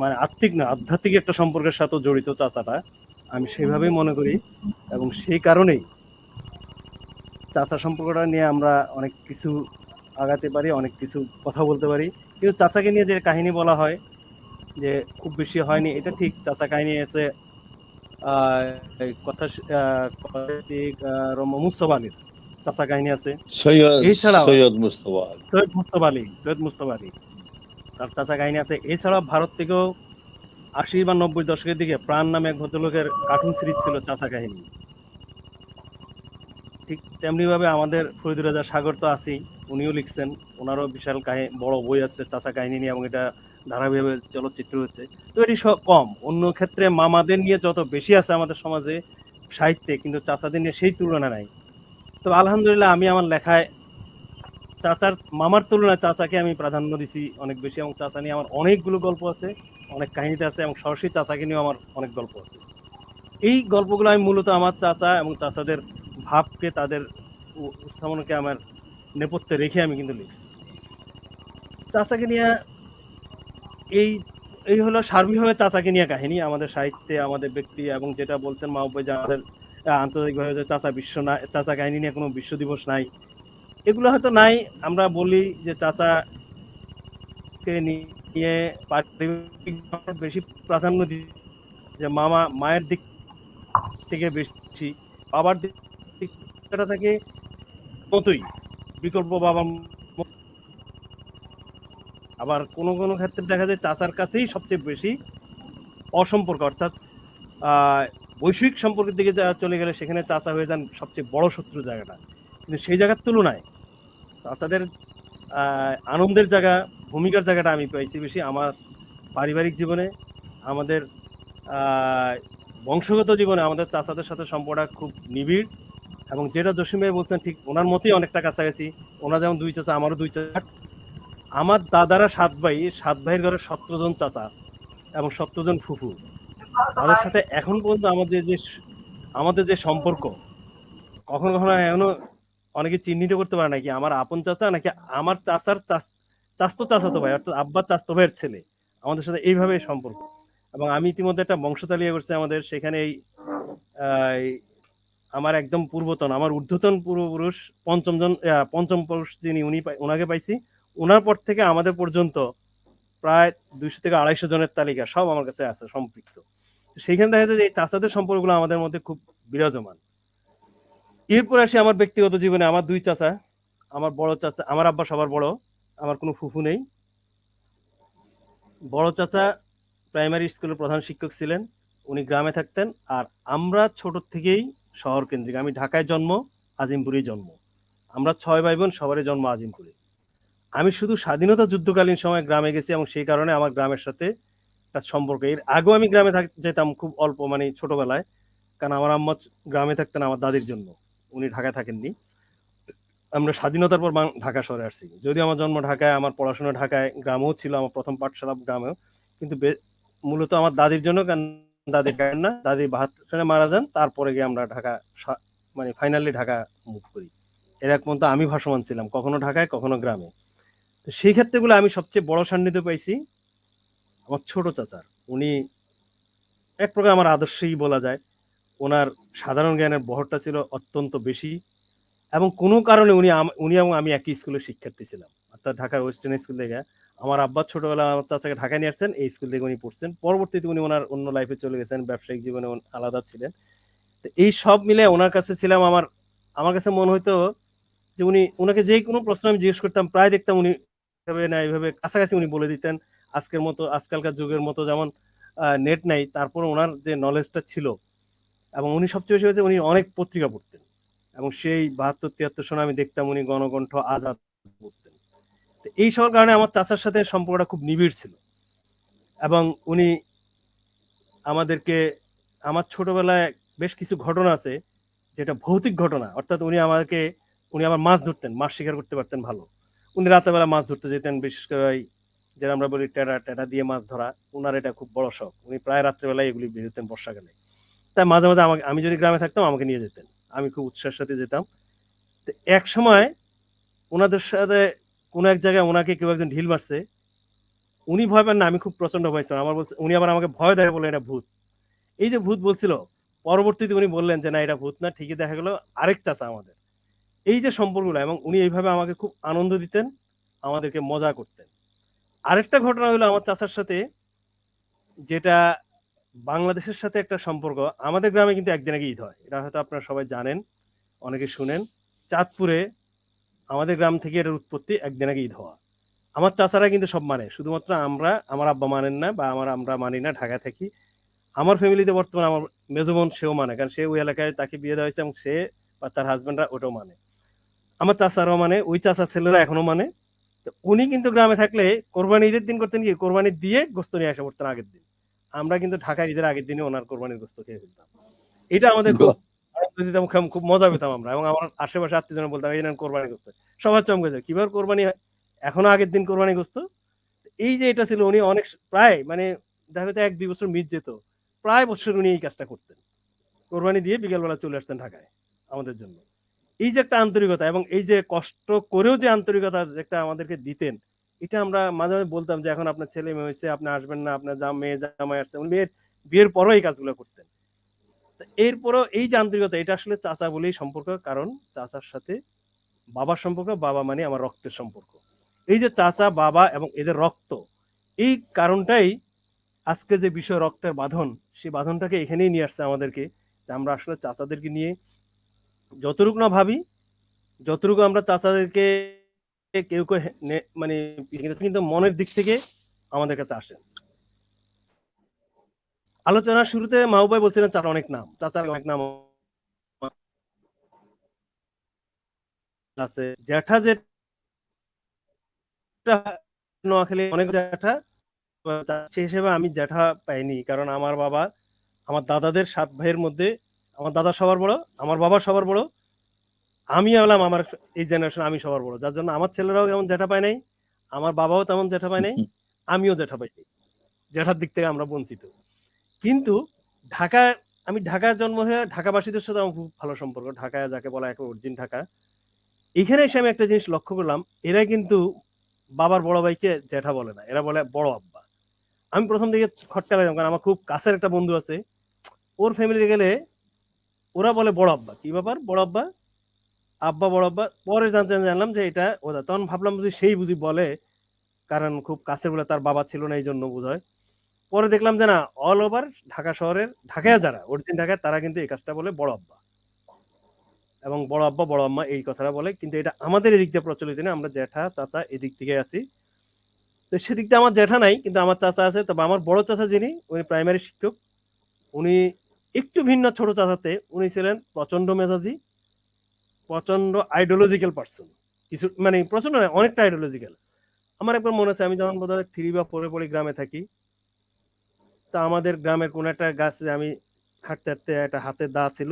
মানে আত্মিক না, আধ্যাত্মিক একটা সম্পর্কের সাথে জড়িত চাচাটা, আমি সেভাবেই মনে করি। এবং সেই কারণেই চাচা সম্পর্কটা নিয়ে আমরা অনেক কিছু আগাতে পারি, অনেক কিছু কথা বলতে পারি। কিন্তু চাচাকে নিয়ে যে কাহিনী বলা হয় যে খুব বেশি হয়নি, এটা ঠিক। চাচা কাহিনী আছে কথা মুস্তফা আলীর চাচা কাহিনী আছে। এছাড়াও সৈয়দ মুস্তফা আলী। সৈয়দ মুস্তফা আলী তার চাচা কাহিনী আছে। এছাড়া ভারত থেকেও 80 বা 90 দশকের দিকে প্রাণ নামে এক ভদ্রলোকের কার্টুন সিরিজ ছিল চাচা কাহিনী। ঠিক তেমনি ভাবে আমাদের ফরিদুর রাজা সাগর তো আছেই, উনিও লিখছেন, ওনারও বিশাল বড় বই আছে চাচা কাহিনী নিয়ে, এবং এটা ধারাবাহিকভাবে চলচ্চিত্র হচ্ছে। তো এটি কম, অন্য ক্ষেত্রে মামাদের নিয়ে যত বেশি আছে আমাদের সমাজে সাহিত্যে, কিন্তু চাচাদের নিয়ে সেই তুলনা নাই। তো আলহামদুলিল্লাহ, আমি আমার লেখায় মামার তুলনায় চাচাকে আমি প্রাধান্য দিছি অনেক বেশি, এবং চাচা নিয়ে আমার অনেকগুলো গল্প আছে, অনেক কাহিনীতে আছে, এবং সরাসরি চাচাকে নিয়েও আমার অনেক গল্প আছে। এই গল্পগুলো আমি মূলত আমার চাচা এবং চাচাদের ভাবকে, তাদের উপস্থাপনকে আমার নেপথ্যে রেখে আমি কিন্তু লিখছি। চাচাকে নিয়ে এই হলো সার্বিকভাবে চাচাকে নিয়ে কাহিনী আমাদের সাহিত্যে, আমাদের ব্যক্তি, এবং যেটা বলছেন মাহবুব ভাই যে আমাদের আন্তর্জাতিকভাবে যে চাচা কাহিনী নিয়ে কোনো বিশ্ব দিবস নাই, এগুলো হয়তো নাই। আমরা বলি যে চাচাকে নিয়ে পারিবারিক বেশি প্রাধান্য দিই, যে মায়ের দিক থেকে বেশি, বাবার দিক থেকে মতোই, বিকল্প বাবা। আবার কোনো কোনো ক্ষেত্রে দেখা যায় চাচার কাছেই সবচেয়ে বেশি অসম্পর্ক, অর্থাৎ বৈশ্বিক সম্পর্কের দিকে চলে গেলে সেখানে চাচা হয়ে যান সবচেয়ে বড় শত্রু জায়গাটা। কিন্তু সেই জায়গার তুলনায় চাচাদের আনন্দের জায়গা, ভূমিকার জায়গাটা আমি পাইছি বেশি আমার পারিবারিক জীবনে, আমাদের বংশগত জীবনে। আমাদের চাচাদের সাথে সম্পর্কটা খুব নিবিড়, এবং যেটা জসিম ভাই বলছেন ঠিক ওনার মতোই অনেকটা কাছাকাছি। ওনার যেমন 2 চাচা, আমারও 2 চাচা। আমার দাদারা 7 ভাই, 7 ভাইয়ের ঘরে 17 জন চাচা এবং 17 জন ফুফু। তাদের সাথে এখন পর্যন্ত আমাদের যে সম্পর্ক, কখনো কখনো এখনো অনেকে চিহ্নিত করতে পারে নাকি আমার আপন চাচা নাকি আমার চাচার চাচাতো চাচাতো ভাই, অর্থাৎ আব্বার চাচাতো ভাইয়ের ছেলে। আমাদের সাথে এইভাবে সম্পর্ক। এবং আমি ইতিমধ্যে একটা বংশতালিকা করছি আমাদের, সেখানে আমার একদম পূর্বতন, আমার ঊর্ধ্বতন পূর্বপুরুষ পঞ্চম পুরুষ যিনি, ওনাকে পাইছি। ওনার পর থেকে আমাদের পর্যন্ত প্রায় 200 থেকে 250 জনের তালিকা সব আমার কাছে আছে সম্পৃক্ত। সেইখানে দেখা যায় যে এই চাচাদের সম্পর্কগুলো আমাদের মধ্যে খুব বিরাজমান। এরপর আসি আমার ব্যক্তিগত জীবনে। আমার 2 চাচা, আমার বড় চাচা, আমার আব্বা সবার বড়, আমার কোনো ফুফু নেই। বড় চাচা প্রাইমারি স্কুলের প্রধান শিক্ষক ছিলেন, উনি গ্রামে থাকতেন। আর আমরা ছোট থেকেই শহর কেন্দ্রিক, আমি ঢাকায় জন্ম, আজিমপুরেই জন্ম। আমরা 6 ভাই বোন, সবারই জন্ম আজিমপুরে। আমি শুধু স্বাধীনতা যুদ্ধকালীন সময় গ্রামে গেছি, এবং সেই কারণে আমার গ্রামের সাথে তার সম্পর্ক। এর আগেও আমি গ্রামে যেতাম খুব অল্প, মানে ছোটবেলায়, কারণ আমার আম্মা গ্রামে থাকতেন আমার দাদির জন্য। উনি ঢাকায় থাকেননি। আমরা স্বাধীনতার পর ঢাকা শহরে আসছি। যদিও আমার জন্ম ঢাকায়, আমার পড়াশোনা ঢাকায়, গ্রামেও ছিল, আমার প্রথম পাঠশালা গ্রামেও। কিন্তু মূলত আমার দাদির জন্য, কারণ দাদি ঢাকার না, দাদি ৭২ সালে মারা যান, তারপরে গিয়ে আমরা ঢাকা মানে ফাইনালি ঢাকা মুভ করি। এর এক পর্যন্ত আমি ভাসমান ছিলাম, কখনো ঢাকায় কখনো গ্রামে। তো সেই ক্ষেত্রেগুলো আমি সবচেয়ে বড় সান্নিধ্য পাইছি আমার ছোট চাচার। উনি এক প্রকার আমার আদর্শই বলা যায়। ওনার সাধারণ জ্ঞানের বহরটা ছিল অত্যন্ত বেশি, এবং কোনো কারণে উনি এবং আমি একই স্কুলের শিক্ষার্থী ছিলাম, অর্থাৎ ঢাকার ওয়েস্টার্ন স্কুল থেকে। আমার আব্বা ছোটবেলা আমার চাচাকে ঢাকায় নিয়ে আসছেন, এই স্কুল থেকে উনি পড়ছেন। পরবর্তীতে উনি ওনার অন্য লাইফে চলে গেছেন, ব্যবসায়িক জীবনে আলাদা ছিলেন। তো এই সব মিলে ওনার কাছে ছিলাম। আমার কাছে মনে হইতো যে উনাকে যে কোনো প্রশ্ন আমি জিজ্ঞেস করতাম, প্রায় দেখতাম উনি এইভাবে কাছাকাছি উনি বলে দিতেন। আজকালকার যুগের মতো যেমন নেট নাই, তারপর ওনার যে নলেজটা ছিল। এবং উনি সবচেয়ে বেশি হয়েছে উনি অনেক পত্রিকা পড়তেন, এবং সেই ৭২-৭৩ সনে আমি দেখতাম উনি গণকণ্ঠ, আজাদ পড়তেন। এই সব কারণে আমার চাচার সাথে সম্পর্কটা খুব নিবিড় ছিল। এবং উনি আমাদেরকে, আমার ছোটবেলায় বেশ কিছু ঘটনা আছে যেটা ভৌতিক ঘটনা, অর্থাৎ উনি আবার মাছ ধরতেন, মাছ শিকার করতে পারতেন ভালো। উনি রাতের বেলা মাছ ধরতে যেতেন, বিশেষ করে যেটা আমরা বলি টেটা দিয়ে মাছ ধরা, উনার এটা খুব বড় শখ। উনি প্রায় রাত্রেবেলায় এগুলি বেরোতেন বর্ষাকালে। তাই মাঝে মাঝে আমি যদি গ্রামে থাকতাম আমাকে নিয়ে যেতেন, আমি খুব উৎসাহের সাথে যেতাম। তো এক সময় ওনাদের সাথে কোনো এক জায়গায় ওনাকে কেউ একজন ঢিল মারছে। উনি ভয় পান না, আমি খুব প্রচন্ড ভয় ছিলাম। উনি আবার আমাকে ভয় দেয় বলে এটা ভূত। এই যে ভূত বলছিল, পরবর্তীতে উনি বললেন যে না এটা ভূত না, ঠিকই দেখা গেল আরেক চাচা আমাদের। এই যে সম্পর্কগুলো, এবং উনি এইভাবে আমাকে খুব আনন্দ দিতেন, আমাদেরকে মজা করতেন। আরেকটা ঘটনা হলো আমার চাচার সাথে, যেটা বাংলাদেশের সাথে একটা সম্পর্ক। আমাদের গ্রামে কিন্তু একদিন আগে ঈদ হয়, এটা হয়তো আপনারা সবাই জানেন, অনেকে শুনেন। চাঁদপুরে আমাদের গ্রাম থেকে এটার উৎপত্তি, একদিন আগে ঈদ হওয়া। আমার চাচারা কিন্তু সব মানে, শুধুমাত্র আমার আব্বা মানেন না, বা আমরা মানি না, ঢাকায় থাকি। আমার ফ্যামিলিতে বর্তমানে আমার মেজো বোন, সেও মানে, কারণ সে ওই এলাকায় তাকে বিয়ে দেওয়া হয়েছে, এবং সে বা তার হাজবেন্ডরা ওটাও মানে। আমার চাচারাও মানে, ওই চাচার ছেলেরা এখনো মানে। তো উনি কিন্তু গ্রামে থাকলে কোরবানি ঈদের দিন করতেন কি, কোরবানি দিয়ে গোস্ত নিয়ে আসা পড়তেন আগের দিন। আমরা কিন্তু ঢাকা ঈদের আগের দিনে ওনার কোরবানির গোস্ত খেয়ে ফেলতাম। এটা আমাদের খুব আনন্দ দিতাম, খুব মজা পেতাম আমরা। এবং আমার আশেপাশে আত্মীয়জন বলতাম এই নেন কোরবানি গোস্ত। সবার চমকে যায়, কিভাবে কোরবানি হয়, এখনো আগের দিন কোরবানি গোস্ত। এই যে এটা ছিল, উনি অনেক প্রায় মানে দেখা যেত ১-২ বছর মিস যেত, প্রায় বছর উনি এই কাজটা করতেন। কোরবানি দিয়ে বিকেলবেলা চলে আসতেন ঢাকায় আমাদের জন্য। এই যে একটা আন্তরিকতা, এবং এই যে কষ্ট করেও যে আন্তরিকতা একটা আমাদেরকে দিতেন, এটা আমরা মাঝে মাঝে বলতাম যে এখন আপনার ছেলে মেয়ে হয়েছে, আপনি আসবেন না, আপনার মেয়ে জামাই আসছে। উনি বিয়ের পরও এই কাজগুলো করতেন। এরপরও এই যে আন্তরিকতা, এটা আসলে চাচা বলেই সম্পর্ক, কারণ চাচার সাথে বাবার সম্পর্ক, বাবা মানে আমার রক্তের সম্পর্ক। এই যে চাচা বাবা এবং এদের রক্ত, এই কারণটাই আজকে যে বিষয় রক্তের বাঁধন, সেই বাঁধনটাকে এখানেই নিয়ে আসছে আমাদেরকে, যে আমরা আসলে চাচাদেরকে নিয়ে যতটুকু না ভাবি, যতটুকু আমরা চাচাদেরকে কেউ কেউ মানে কিন্তু মনের দিক থেকে আমাদের কাছে আসে। আলোচনার শুরুতে মাহবুব ভাই বলছিলেন চাচার অনেক নাম, চাচার অনেক নাম আছে। জ্যাঠা যেটা নোয়াখালী অনেক জ্যাঠা, সেই হিসেবে আমি জ্যাঠা পাইনি, কারণ আমার বাবা, আমার দাদাদের ৭ ভাইয়ের মধ্যে আমার দাদা সবার বড়, আমার বাবা সবার বড়, আমি হলাম আমার এই জেনারেশন আমি সবার বড়, যার জন্য আমার ছেলেরাও যেমন জ্যাঠা পায় নাই, আমার বাবাও তেমন জ্যাঠা পায় নাই, আমিও জ্যাঠা পাইনি। জ্যাঠার দিক থেকে আমরা বঞ্চিত। কিন্তু আমি ঢাকায় জন্ম হয়ে ঢাকাবাসীদের সাথে আমার খুব ভালো সম্পর্ক, ঢাকায় যাকে বলা এক অরিজিন ঢাকা। এখানে এসে আমি একটা জিনিস লক্ষ্য করলাম, এরা কিন্তু বাবার বড় ভাইকে জ্যাঠা বলে না, এরা বলে বড় আব্বা। আমি প্রথম দিকে খটকা লাগতাম, কারণ আমার খুব কাছের একটা বন্ধু আছে, ওর ফ্যামিলিতে গেলে ওরা বলে বড় আব্বা। কি ব্যাপার বড় আব্বা, আব্বা বড় আব্বা। পরে জানলাম যে এটা ওরা, তখন ভাবলাম যে সেই বুঝি বলে কারণ খুব কাছে বলে, তার বাবা ছিল না এই জন্য বোধহয়। পরে দেখলাম যে না, অল ওভার ঢাকা শহরের, ঢাকায় যারা অরিজিন ঢাকায়, তারা কিন্তু এই কাজটা বলে বড় আব্বা, এবং বড় আব্বা বড় আম্মা এই কথাটা বলে। কিন্তু এটা আমাদের এদিক দিয়ে প্রচলিত না, আমরা জ্যাঠা চাচা এদিক থেকে আছি। তো সেদিক দিয়ে আমার জ্যাঠা নাই, কিন্তু আমার চাচা আছে। তবে আমার বড় চাচা যিনি, উনি প্রাইমারি শিক্ষক। উনি একটু ভিন্ন ছোট চাচাতে, উনি ছিলেন প্রচন্ড মেজাজি, প্রচন্ড আইডিওলজিক্যাল পার্সন। কিছু মানে প্রচন্ড নয়, অনেকটা আইডিওলজিক্যাল। আমার একবার মনে আছে, আমি যখন বোধহয় 3 বা 4 পড়ি, গ্রামে থাকি। তা আমাদের গ্রামের কোন একটা গাছে আমি হাঁটতে হাঁটতে একটা হাতের দা ছিল,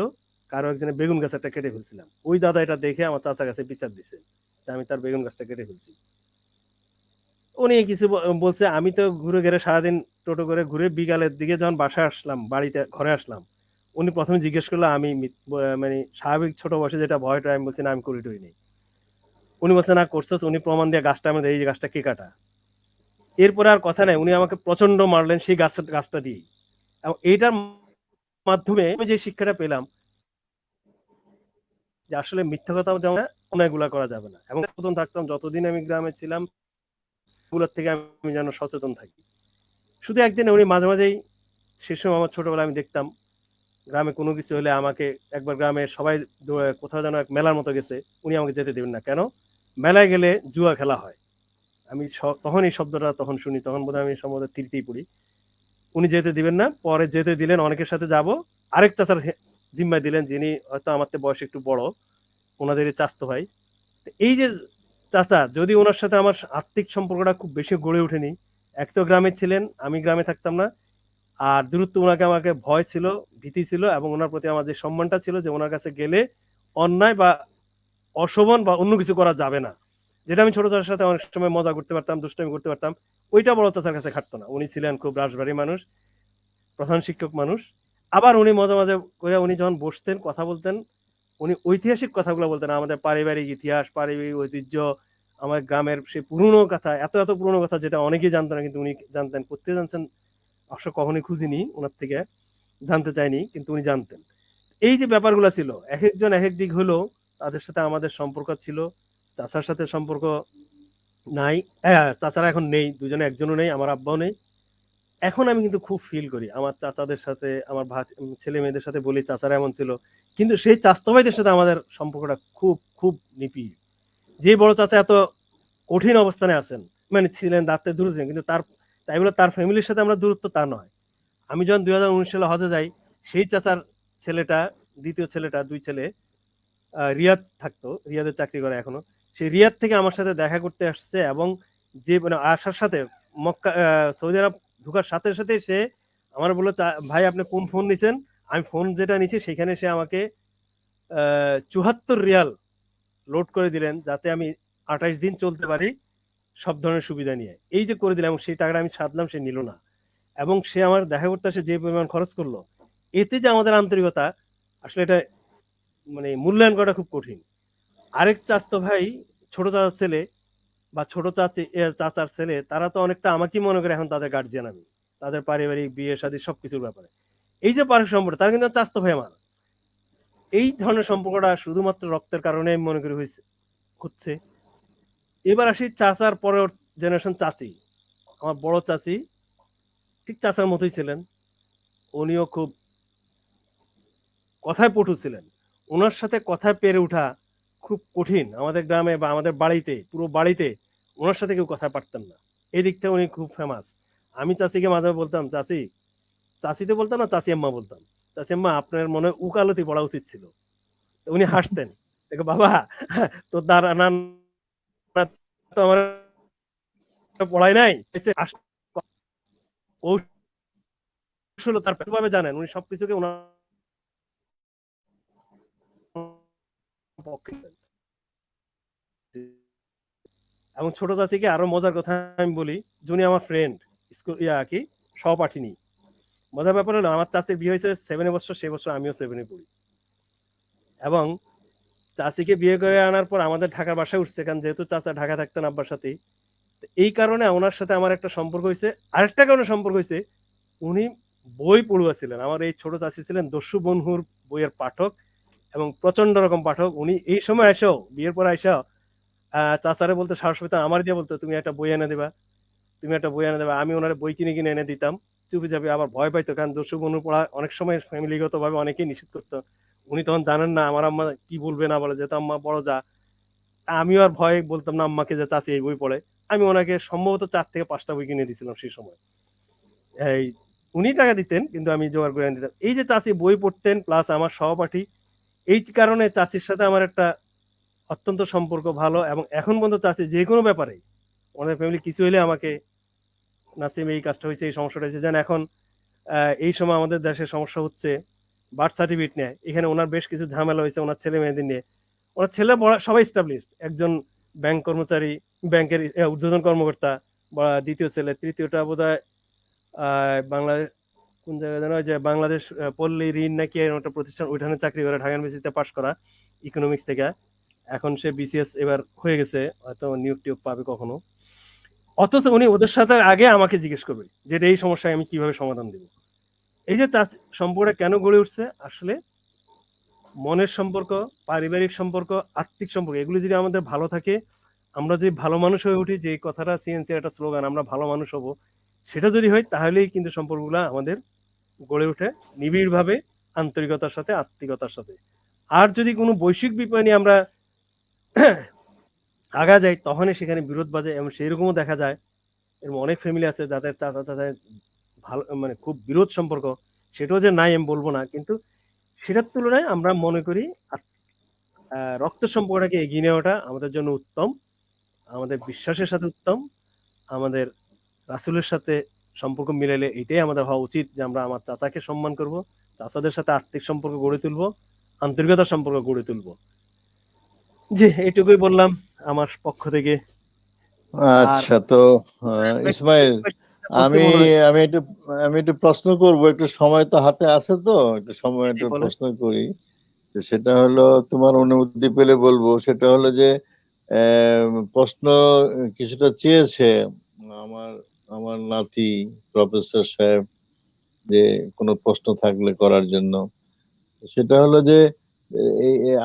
কারো একজনের বেগুন গাছ একটা কেটে ফেলছিলাম, ওই দাদা এটা দেখে আমার চাচা কাছে বিচার দিছে, আমি তার বেগুন গাছটা কেটে ফেলছি। উনি কিছু বলছে, আমি তো ঘুরে ঘুরে সারাদিন টোটো করে ঘুরে বিকালের দিকে যখন বাসায় আসলাম, বাড়িতে ঘরে আসলাম, উনি প্রথমে জিজ্ঞেস করলো আমি মানে স্বাভাবিক ছোট বয়সে যেটা ভয়টা, আমি বলছি না আমি করি টরি নেই। উনি বলছে না করছস, উনি প্রমাণ দিয়ে গাছটা আমাদের এই যে গাছটা কে কাটা। এরপরে আর কথা নাই, উনি আমাকে প্রচন্ড মারলেন সেই গাছটা দিয়ে। এবং এইটার মাধ্যমে আমি যে শিক্ষাটা পেলাম যে আসলে মিথ্যা কথা যেমন অন্যায়গুলা করা যাবে না, এবং সচেতন থাকতাম যতদিন আমি গ্রামে ছিলাম, এগুলোর থেকে আমি যেন সচেতন থাকি। শুধু একদিন উনি মাঝে মাঝেই, সে সময় আমার ছোটবেলায় আমি দেখতাম গ্রামে কোনো কিছু হলে আমাকে, একবার গ্রামে সবাই কোথাও যেন এক মেলার মতো গেছে, উনি আমাকে যেতে দেবেন না। কেন? মেলায় গেলে জুয়া খেলা হয়। আমি তখন এই শব্দটা তখন শুনি, তখন বোধহয় আমি সম্ভবত তৃতীয় পড়ি। উনি যেতে দিবেন না, পরে যেতে দিলেন, অনেকের সাথে যাব, আরেক চাচার জিম্মায় দিলেন, যিনি হয়তো আমার থেকে বয়স একটু বড়, ওনাদেরই চাচতো ভাই। এই যে চাচা, যদি ওনার সাথে আমার আত্মিক সম্পর্কটা খুব বেশি গড়ে ওঠেনি, এক তো গ্রামে ছিলেন, আমি গ্রামে থাকতাম না, আর দূরত্ব ওনাকে আমাকে ভয় ছিল, ভীতি ছিল, এবং ওনার প্রতি আমার যে সম্মানটা ছিল যে ওনার কাছে গেলে অন্যায় বা অশোভন বা অন্য কিছু করা যাবে না, যেটা আমি ছোট চাচার সাথে অনেক সময় মজা করতে পারতাম, দুষ্টামি করতে পারতাম, ওইটা বড় চাচার কাছে খাটতো না। উনি ছিলেন খুব রাশভারী মানুষ, প্রধান শিক্ষক মানুষ। আবার উনি মাঝে মাঝে করে উনি যখন বসতেন কথা বলতেন, উনি ঐতিহাসিক কথাগুলো বলতেন, আমাদের পারিবারিক ইতিহাস, পারিবারিক ঐতিহ্য, আমার গ্রামের সেই পুরনো কথা, এত এত পুরনো কথা যেটা অনেকেই জানতো না, কিন্তু উনি জানতেন। কোথায় জানতেন অবশ্য কখনোই খুঁজিনি ওনার থেকে, জানতে চাইনি, কিন্তু উনি জানতেন। এই যে ব্যাপারগুলো ছিল, এক একজন এক এক দিক হলো, তাদের সাথে আমাদের সম্পর্ক ছিল। চাচার সাথে সম্পর্ক নাই, হ্যাঁ চাচারা এখন নেই, দুজনে একজনও নেই, আমার আব্বাও নেই। এখন আমি কিন্তু খুব ফিল করি আমার চাচাদের সাথে, আমার ছেলে মেয়েদের সাথে বলি চাচারা এমন ছিল, কিন্তু সেই চাচাতো ভাইদের সাথে আমাদের সম্পর্কটা খুব খুব নিবিড়। যে বড় চাচা এত কঠিন অবস্থানে আছেন, মানে ছিলেন, দাঁতের দূর ছিলেন, কিন্তু তাই বলে তার ফ্যামিলির সাথে আমরা দূরত্ব তা নয়। আমি যখন 2019 সালে হজে যাই, সেই চাচার ছেলেটা, দ্বিতীয় ছেলেটা, দুই ছেলে রিয়াদ থাকতো, রিয়াদে চাকরি করে এখনো, সেই রিয়াদ থেকে আমার সাথে দেখা করতে আসছে, এবং যে মানে আসার সাথে মক্কা সৌদি আরব ঢোকার সাথে সাথে সে আমার বললো ভাই আপনি কোন ফোন নিছেন, আমি ফোন যেটা নিছি সেখানে সে আমাকে 74 রিয়াল লোড করে দিলেন, যাতে আমি 28 দিন চলতে পারি সব ধরনের সুবিধা নিয়ে। এই যে করে দিলাম, সেই টাকাটা আমি সাধলাম, সে নিল না, এবং সে আমার দেখা করতে আসে যে পরিমাণ খরচ করলো, এতে যে আমাদের আন্তরিকতা, আসলে এটা মানে মূল্যায়ন করা খুব কঠিন। আরেক চাচতো ভাই, ছোট চাচার ছেলে বা ছোট চাচার ছেলে, তারা তো অনেকটা আমাকেই মনে করে এখন তাদের গার্জিয়ান আমি, তাদের পারিবারিক বিয়ে শাদী সবকিছুর ব্যাপারে। এই যে পারিবারিক সম্পর্ক, তারা কিন্তু চাচতো ভাই আমার। এই ধরনের সম্পর্কটা শুধুমাত্র রক্তের কারণে আমি মনে করি হচ্ছে। এবার আসি চাচার পরের জেনারেশন, চাচি, আমার বড় চাচি ঠিক চাচার মতোই ছিলেন, উনিও খুব কথায় পটু ছিলেন। ওনার সাথে কথায় পেরে ওঠা খুব কঠিন। আমাদের গ্রামে বা আমাদের বাড়িতে, পুরো বাড়িতে ওনার সাথে কেউ কথা পারতেন না। এই দিকটা উনি খুব ফেমাস। আমি চাচিকে মাঝে বলতাম, চাচি, চাচিতে বলতাম না, চাচি আম্মা বলতাম, চাচি আম্মা আপনার মনে উকালতি পড়া উচিত ছিল। উনি হাসতেন, দেখো বাবা, তোর দ্বারা না তো আমার পড়াই নাই, কৌশল তার ভাবে জানেন, উনি সবকিছুকে ওনার পক্ষে। এবং ছোট চাচিকে আরো মজার কথা আমি বলি, যিনি আমার ফ্রেন্ড, স্কুল কি সহপাঠিনী। মজার ব্যাপার হলো আমার চাচির বিয়ে হয়েছে 7 বছর, সে বছর আমিও 7-এ পড়ি, এবং চাচিকে বিয়ে করে আনার পর আমাদের ঢাকার বাসায় উঠছে, কারণ যেহেতু চাচা ঢাকা থাকতেন আব্বার সাথেই, এই কারণে ওনার সাথে আমার একটা সম্পর্ক হয়েছে। আরেকটা কারণে সম্পর্ক হয়েছে, উনি বই পড়ুয়া ছিলেন। আমার এই ছোট চাচি ছিলেন দস্যু বনহুর বইয়ের পাঠক, এবং প্রচন্ড রকম পাঠক। উনি এই সময় এসেও, বিয়ের পর এসেও চাচারে বলতে সাহস পেতাম, আমার দিয়ে বলতো তুমি একটা বই এনে দেবা, তুমি একটা বই এনে দেবা। আমি ওনার বই কিনে কিনে এনে দিতাম, চুপি চাপি। আবার ভয় পাইতো, কারণ দস্যু বনু পড়া অনেক সময় ফ্যামিলিগত ভাবে অনেকেই নিষেধ করতো। উনি তখন জানেন না আমার আম্মা কি বলবে না বলে, যেহেতু আম্মা বড় যা, আমিও আর ভয়ে বলতাম না আম্মাকে যে চাচি এই বই পড়ে। আমি ওনাকে সম্ভবত 4 থেকে 5টা বই কিনে দিয়েছিলাম সেই সময়। এই উনি টাকা দিতেন, কিন্তু আমি জোগাড় করে দিতাম। এই যে চাচি বই পড়তেন প্লাস আমার সহপাঠী, এই কারণে চাচির সাথে আমার একটা অত্যন্ত সম্পর্ক ভালো। এবং এখন পর্যন্ত চাচি যে কোনো ব্যাপারে, আমাদের ফ্যামিলি কিছু হলে আমাকে, নাসিম এই কাজটা হয়েছে, এই সমস্যাটা হয়েছে, যেন এখন এই সময় আমাদের দেশে সমস্যা হচ্ছে, বার্থ সার্টিফিকেট নেয়, এখানে ওনার বেশ কিছু ঝামেলা হয়েছে ওনার ছেলে মেয়েদের নিয়ে। ওনার ছেলে সবাই স্টাবলিশ, একজন ব্যাংক কর্মচারী, ব্যাংকের ঊর্ধ্বতন কর্মকর্তা বা দ্বিতীয় ছেলে, তৃতীয়টা বোধ হয় বাংলাদেশ কোন জায়গায় যেন, যে বাংলাদেশ পল্লী ঋণ নাকি এরকম একটা প্রতিষ্ঠান, ওইখানে চাকরি করে, ঢাকা ইউনিভার্সিটিতে পাশ করা ইকোনমিক্স থেকে। এখন সে বিসিএস এবার হয়ে গেছে, হয়তো নিয়োগ টিয়োগ পাবে কখনো। অথচ উনি ওদের সাথে আগে আমাকে জিজ্ঞেস করবে যে এই সমস্যায় আমি কিভাবে সমাধান দেব। এই যে সম্পর্কটা কেন গড়ে উঠছে, আসলে মনের সম্পর্ক, পারিবারিক সম্পর্ক, আত্মিক সম্পর্ক, এগুলো যদি আমাদের ভালো থাকে, আমরা যদি ভালো মানুষ হয়ে উঠি, যে কথাটা সিএনসির একটা স্লোগান, আমরা ভালো মানুষ হব, সেটা যদি হয় তাহলেই কিন্তু সম্পর্কগুলো আমাদের গড়ে ওঠে নিবিড়ভাবে, আন্তরিকতার সাথে, আত্মিকতার সাথে। আর যদি কোনো বৈশ্বিক বিষয় নিয়ে আমরা আগা যাই, তখনই সেখানে বিরোধ বাজে, এবং সেই রকমও দেখা যায়। এরকম অনেক ফ্যামিলি আছে যাদের চাচা চাচায় ভালো, মানে খুব বিরোধ সম্পর্ক, সেটাও যে নাই আমি বলবো না, কিন্তু সেটার তুলনায় আমরা মনে করি রক্ত সম্পর্কটাকে এগিয়ে নেওয়াটা আমাদের জন্য উত্তম, আমাদের বিশ্বাসের সাথে উত্তম, আমাদের রাসূলের সাথে সম্পর্ক মিলাইলে এটাই আমাদের হওয়া উচিত, যে আমরা আমার চাচাকে সম্মান করব, চাচাদের সাথে আর্থিক সম্পর্ক গড়ে তুলবো, আন্তরিকতার সম্পর্ক গড়ে তুলবো। জি, এইটুকুই বললাম আমার পক্ষ থেকে। আচ্ছা, তো ইসমাইল, আমি আমি একটু আমি একটু প্রশ্ন করব, একটু সময় তো হাতে আছে, তো একটু সময় একটু প্রশ্ন করি। সেটা হলো, তোমার অনুমতি পেলে বলবো। সেটা হলো যে প্রশ্ন কিছুটা চেয়েছে আমার আমার নাতি প্রফেসর সাহেব, যে কোনো প্রশ্ন থাকলে করার জন্য। সেটা হলো যে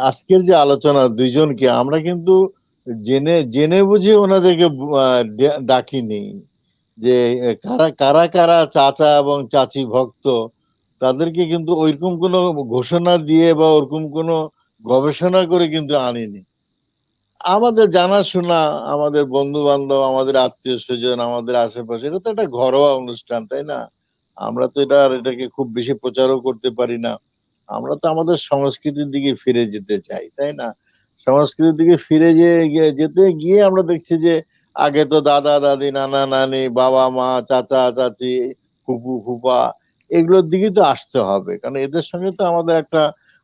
আজকের যে আলোচনা, দুইজনকে আমরা কিন্তু জেনে জেনে বুঝে ওনাদেরকে ডাকিনি, যে কারা কারা কারা চাচা এবং চাচি ভক্ত, তাদেরকে কিন্তু ওইরকম কোনো ঘোষণা দিয়ে বা ওরকম কোনো গবেষণা করে কিন্তু আনিনি। আমাদের জানাশোনা, আমাদের বন্ধু বান্ধব, আমাদের আত্মীয় স্বজন, আমাদের আশেপাশে, এটা তো একটা ঘরোয়া অনুষ্ঠান, তাই না? আমরা তো এটাকে খুব বেশি প্রচারও করতে পারি না। আমরা তো আমাদের সংস্কৃতির দিকে ফিরে যেতে চাই, তাই না? সংস্কৃতির দিকে ফিরে যেতে গিয়ে আমরা দেখছি যে আগে তো দাদা দাদি, নানা নানি, বাবা মা, চাচা চাচি, ফুপু ফুপা, এগুলোর দিকে তো আসতে হবে, কারণ এদের সঙ্গে তো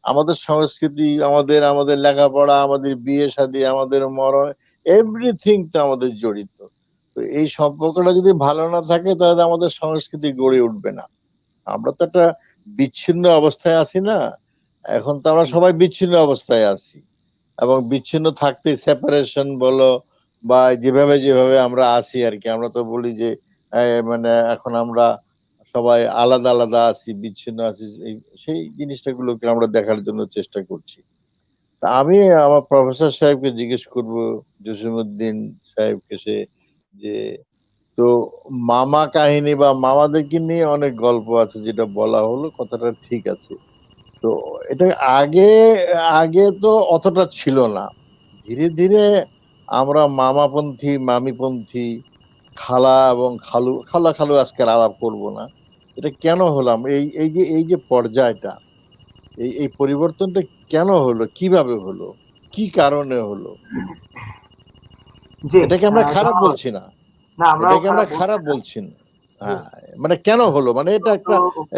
আমাদের সংস্কৃতি, আমাদের লেখাপড়া, আমাদের বিয়ে শাদী, আমাদের মরণ, এভরিথিং তো আমাদের জড়িত। তো এই সম্পর্কটা যদি ভালো না থাকে, তাহলে আমাদের সংস্কৃতি গড়ে উঠবে না। আমরা তো একটা বিচ্ছিন্ন অবস্থায় আছি না, এখন তো আমরা সবাই বিচ্ছিন্ন অবস্থায় আছি, এবং বিচ্ছিন্ন থাকতে সেপারেশন বলো বা যেভাবে যেভাবে আমরা আছি আর কি, আমরা তো বলি যে মানে এখন আমরা সবাই আলাদা আলাদা আছি, বিচ্ছিন্ন আছি, সেই জিনিসটাগুলোকে আমরা দেখার জন্য চেষ্টা করছি। তা আমি আমার প্রফেসর সাহেবকে জিজ্ঞেস করব, জসিমউদ্দিন সাহেবকে, যে তো মামা কাহিনী বা মামাদেরকে নিয়ে অনেক গল্প আছে, যেটা বলা হলো, কথাটা ঠিক আছে। তো এটা আগে আগে তো অতটা ছিল না, ধীরে ধীরে আমরা মামাপন্থী, মামিপন্থী, খালা এবং খালা খালু আজকে আলাপ করব না, এটা কেন হলাম, এই যে পর্যায়টা, এই পরিবর্তনটা কেন হলো, কিভাবে হলো, কি কারণে হলো? এটাকে আমরা খারাপ বলছি না, এটাকে আমরা খারাপ বলছি না, হ্যাঁ, মানে কেন হলো, মানে এটা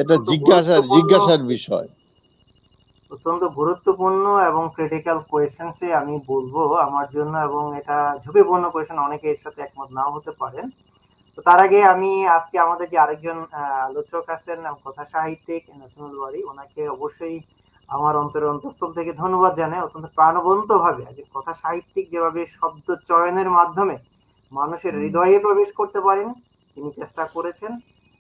একটা জিজ্ঞাসার বিষয়। অত্যন্ত গুরুত্বপূর্ণ এবং ক্রিটিক্যাল কোয়েশ্চেন্সে আমি বলবো আমার জন্য, এবং এটা ঝুঁকিপূর্ণ কোয়েশ্চেন, অনেকে এর সাথে একমত নাও হতে পারেন। তো তার আগে আমি আজকে আমাদের যে আরেকজন আলোচক আছেন, কথা সাহিত্যিক নাসিমুল বারী, ওনাকে অবশ্যই আমার অন্তঃস্থল থেকে ধন্যবাদ জানাই। অত্যন্ত প্রাণবন্ত ভাবে কথা সাহিত্যিক যেভাবে শব্দ চয়নের মাধ্যমে মানুষের হৃদয়ে প্রবেশ করতে পারেন, তিনি চেষ্টা করেছেন